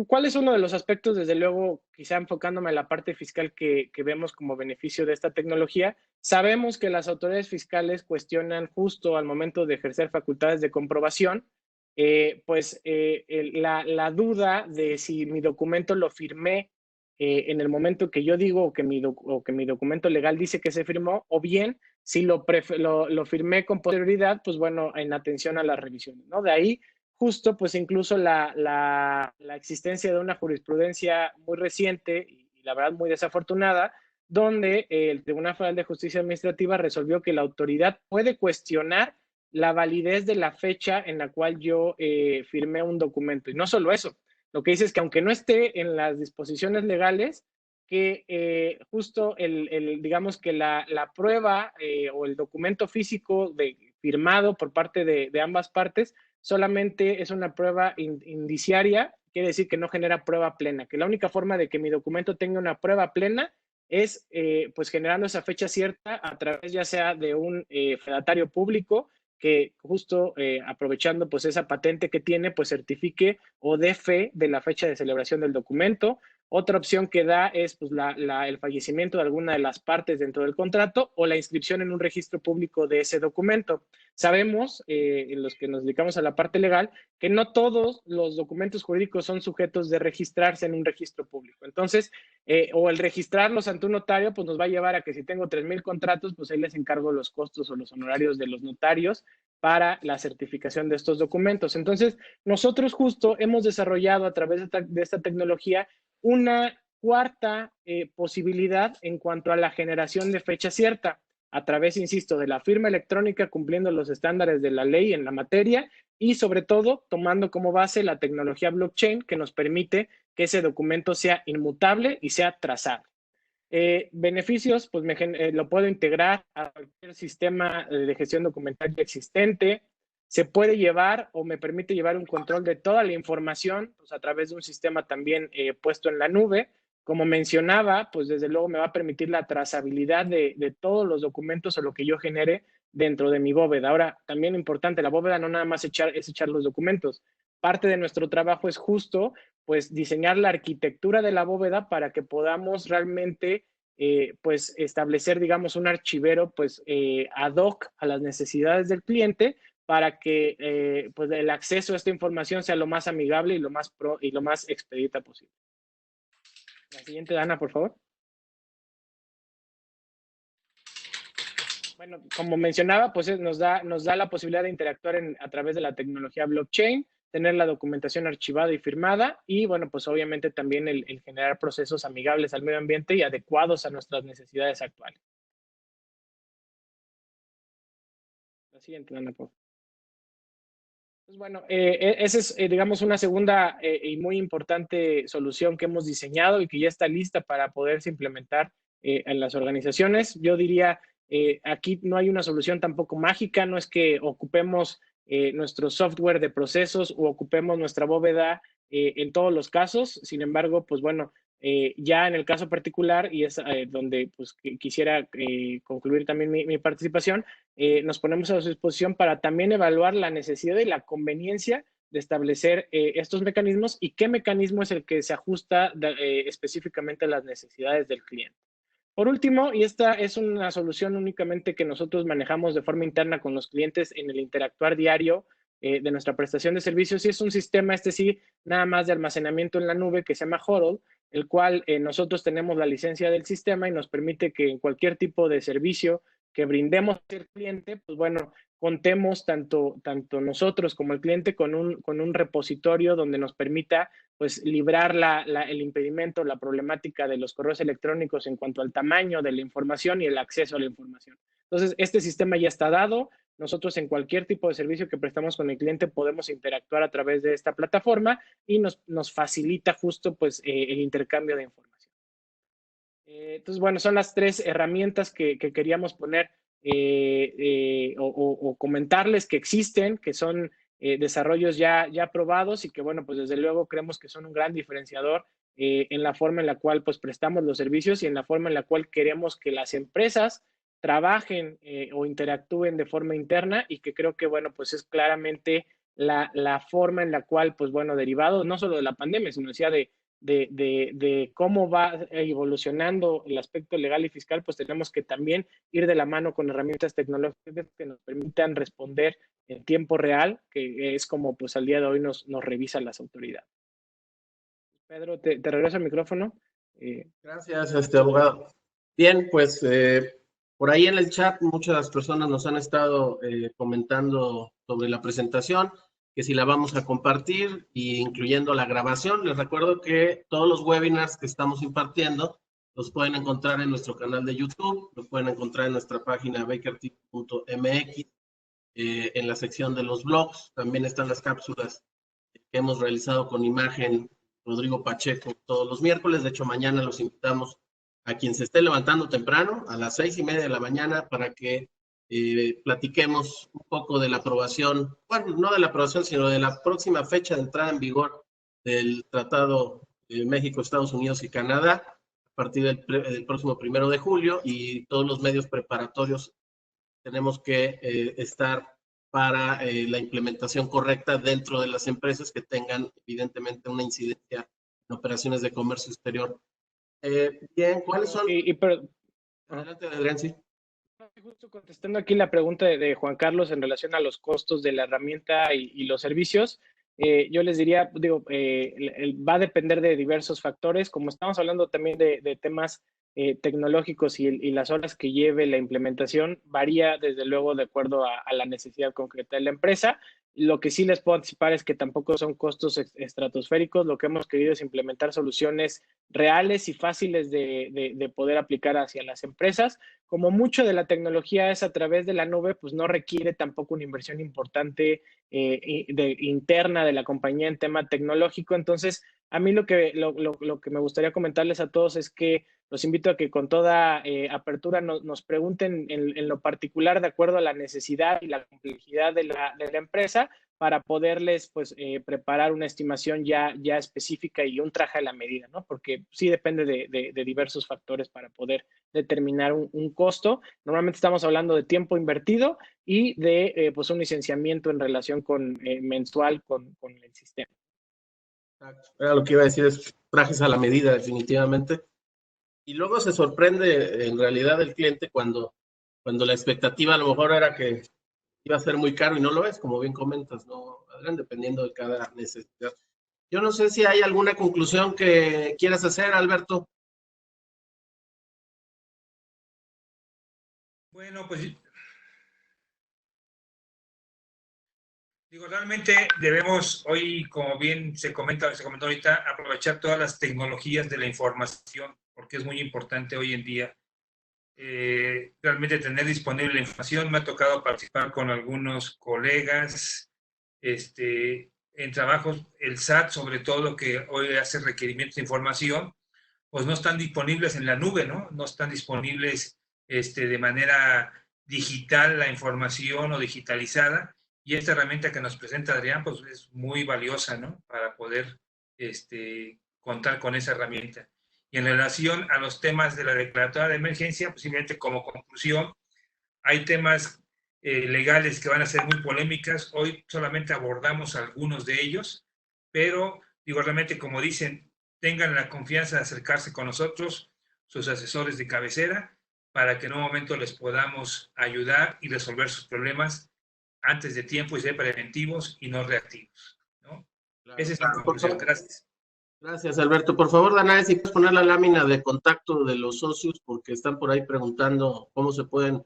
¿Cuál es uno de los aspectos, desde luego, quizá enfocándome en la parte fiscal que vemos como beneficio de esta tecnología? Sabemos que las autoridades fiscales cuestionan justo al momento de ejercer facultades de comprobación, la duda de si mi documento lo firmé en el momento que yo digo o que mi documento legal dice que se firmó, o bien si lo firmé con posterioridad, pues bueno, en atención a las revisiones, ¿no? De ahí justo, pues incluso la existencia de una jurisprudencia muy reciente y la verdad muy desafortunada, donde el Tribunal Federal de Justicia Administrativa resolvió que la autoridad puede cuestionar la validez de la fecha en la cual yo firmé un documento. Y no solo eso, lo que dice es que aunque no esté en las disposiciones legales, que justo digamos que la prueba o el documento físico firmado por parte de ambas partes solamente es una prueba indiciaria, quiere decir que no genera prueba plena, que la única forma de que mi documento tenga una prueba plena es pues generando esa fecha cierta a través ya sea de un fedatario público que justo aprovechando pues esa patente que tiene, pues certifique o dé fe de la fecha de celebración del documento. Otra opción que da es pues, el fallecimiento de alguna de las partes dentro del contrato o la inscripción en un registro público de ese documento. Sabemos, en los que nos dedicamos a la parte legal, que no todos los documentos jurídicos son sujetos de registrarse en un registro público. Entonces, o el registrarlos ante un notario, pues nos va a llevar a que si tengo 3000 contratos, pues ahí les encargo los costos o los honorarios de los notarios para la certificación de estos documentos. Entonces, nosotros justo hemos desarrollado a través de esta tecnología una cuarta posibilidad en cuanto a la generación de fecha cierta, a través, insisto, de la firma electrónica cumpliendo los estándares de la ley en la materia y sobre todo tomando como base la tecnología blockchain que nos permite que ese documento sea inmutable y sea trazable. Beneficios, pues lo puedo integrar a cualquier sistema de gestión documental existente. Se puede llevar o me permite llevar un control de toda la información pues, a través de un sistema también puesto en la nube. Como mencionaba, pues desde luego me va a permitir la trazabilidad de todos los documentos o lo que yo genere dentro de mi bóveda. Ahora, también importante, la bóveda no nada más es echar los documentos. Parte de nuestro trabajo es justo pues diseñar la arquitectura de la bóveda para que podamos realmente pues establecer, digamos, un archivero pues ad hoc a las necesidades del cliente para que pues el acceso a esta información sea lo más amigable y lo más expedita posible. La siguiente, Ana, por favor. Bueno, como mencionaba, pues nos da la posibilidad de interactuar a través de la tecnología blockchain, tener la documentación archivada y firmada y, bueno, pues obviamente también el generar procesos amigables al medio ambiente y adecuados a nuestras necesidades actuales. La siguiente, Ana, por favor. Pues bueno, esa es, digamos, una segunda y muy importante solución que hemos diseñado y que ya está lista para poderse implementar en las organizaciones. Yo diría, aquí no hay una solución tampoco mágica, no es que ocupemos nuestro software de procesos o ocupemos nuestra bóveda en todos los casos. Sin embargo, pues bueno, ya en el caso particular, y es donde pues, quisiera concluir también mi participación, nos ponemos a su disposición para también evaluar la necesidad y la conveniencia de establecer estos mecanismos y qué mecanismo es el que se ajusta específicamente a las necesidades del cliente. Por último, y esta es una solución únicamente que nosotros manejamos de forma interna con los clientes en el interactuar diario de nuestra prestación de servicios, y es un sistema, sí, nada más de almacenamiento en la nube que se llama HODL, el cual nosotros tenemos la licencia del sistema y nos permite que en cualquier tipo de servicio que brindemos al cliente, pues bueno, contemos tanto nosotros como el cliente con un repositorio donde nos permita pues librar el impedimento, la problemática de los correos electrónicos en cuanto al tamaño de la información y el acceso a la información. Entonces, este sistema ya está dado. Nosotros en cualquier tipo de servicio que prestamos con el cliente podemos interactuar a través de esta plataforma y nos facilita justo pues el intercambio de información. Entonces, bueno, son las tres herramientas que queríamos poner o comentarles que existen, que son desarrollos ya probados y que, bueno, pues desde luego creemos que son un gran diferenciador en la forma en la cual pues prestamos los servicios y en la forma en la cual queremos que las empresas trabajen o interactúen de forma interna y que creo que, bueno, pues es claramente la forma en la cual, pues bueno, derivado no solo de la pandemia, sino decía de cómo va evolucionando el aspecto legal y fiscal, pues tenemos que también ir de la mano con herramientas tecnológicas que nos permitan responder en tiempo real, que es como pues al día de hoy nos revisan las autoridades. Pedro, te regreso al micrófono. Gracias, abogado. Bien, pues por ahí en el chat muchas de las personas nos han estado comentando sobre la presentación, que si la vamos a compartir, incluyendo la grabación. Les recuerdo que todos los webinars que estamos impartiendo los pueden encontrar en nuestro canal de YouTube, los pueden encontrar en nuestra página bakertip.mx, en la sección de los blogs. También están las cápsulas que hemos realizado con imagen Rodrigo Pacheco todos los miércoles. De hecho, mañana los invitamos a quien se esté levantando temprano, a las 6:30 de la mañana, para que platiquemos un poco de la aprobación, bueno, no de la aprobación, sino de la próxima fecha de entrada en vigor del Tratado México, Estados Unidos y Canadá, a partir del próximo 1 de julio, y todos los medios preparatorios tenemos que estar para la implementación correcta dentro de las empresas que tengan evidentemente una incidencia en operaciones de comercio exterior. Bien, ¿cuáles son? Adelante, Adrián, sí. Justo contestando aquí la pregunta de Juan Carlos en relación a los costos de la herramienta y los servicios, yo les diría, va a depender de diversos factores, como estamos hablando también de temas tecnológicos y las horas que lleve la implementación, varía desde luego de acuerdo a la necesidad concreta de la empresa. Lo que sí les puedo anticipar es que tampoco son costos estratosféricos. Lo que hemos querido es implementar soluciones reales y fáciles de poder aplicar hacia las empresas. Como mucho de la tecnología es a través de la nube, pues no requiere tampoco una inversión importante interna de la compañía en tema tecnológico. Entonces, a mí lo que me gustaría comentarles a todos es que los invito a que con toda apertura nos pregunten en lo particular de acuerdo a la necesidad y la complejidad de la empresa para poderles pues, preparar una estimación ya específica y un traje a la medida, ¿no? Porque sí depende de diversos factores para poder determinar un costo. Normalmente estamos hablando de tiempo invertido y de pues un licenciamiento en relación con mensual con el sistema. Era lo que iba a decir, es trajes a la medida, definitivamente. Y luego se sorprende en realidad el cliente cuando la expectativa a lo mejor era que iba a ser muy caro y no lo es, como bien comentas, ¿no, Adrián? Dependiendo de cada necesidad. Yo no sé si hay alguna conclusión que quieras hacer, Alberto. Bueno, pues digo, realmente debemos hoy, como bien se comentó ahorita, aprovechar todas las tecnologías de la información, porque es muy importante hoy en día realmente tener disponible la información. Me ha tocado participar con algunos colegas en trabajos, el SAT, sobre todo, que hoy hace requerimientos de información, pues no están disponibles en la nube, ¿no? No están disponibles de manera digital la información o digitalizada. Y esta herramienta que nos presenta Adrián, pues es muy valiosa, ¿no? Para poder contar con esa herramienta. Y en relación a los temas de la declaratoria de emergencia, pues simplemente como conclusión, hay temas legales que van a ser muy polémicas. Hoy solamente abordamos algunos de ellos, pero digo, realmente, como dicen, tengan la confianza de acercarse con nosotros, sus asesores de cabecera, para que en un momento les podamos ayudar y resolver sus problemas antes de tiempo y ser preventivos y no reactivos, ¿no? Claro, esa es la conclusión. Gracias. Gracias, Alberto. Por favor, Danae, si puedes poner la lámina de contacto de los socios, porque están por ahí preguntando cómo se pueden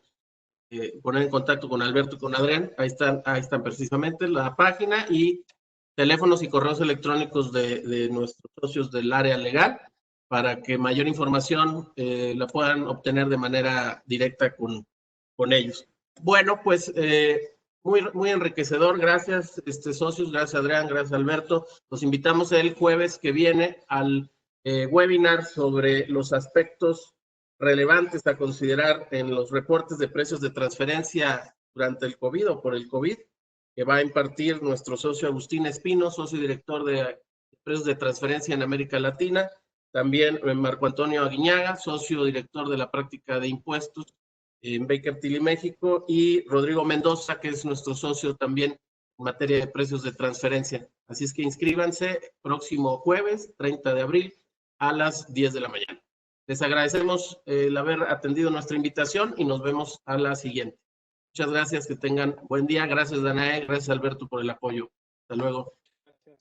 poner en contacto con Alberto y con Adrián. Ahí están precisamente la página y teléfonos y correos electrónicos de nuestros socios del área legal para que mayor información la puedan obtener de manera directa con ellos. Bueno, pues muy enriquecedor. Gracias, socios. Gracias, Adrián. Gracias, Alberto. Los invitamos el jueves que viene al webinar sobre los aspectos relevantes a considerar en los reportes de precios de transferencia durante el COVID o por el COVID, que va a impartir nuestro socio Agustín Espino, socio director de precios de transferencia en América Latina. También Marco Antonio Aguiñaga, socio director de la práctica de impuestos en Baker Tilly, México, y Rodrigo Mendoza, que es nuestro socio también en materia de precios de transferencia. Así es que inscríbanse próximo jueves, 30 de abril, a las 10 de la mañana. Les agradecemos el haber atendido nuestra invitación y nos vemos a la siguiente. Muchas gracias, que tengan buen día. Gracias, Danae. Gracias, Alberto, por el apoyo. Hasta luego.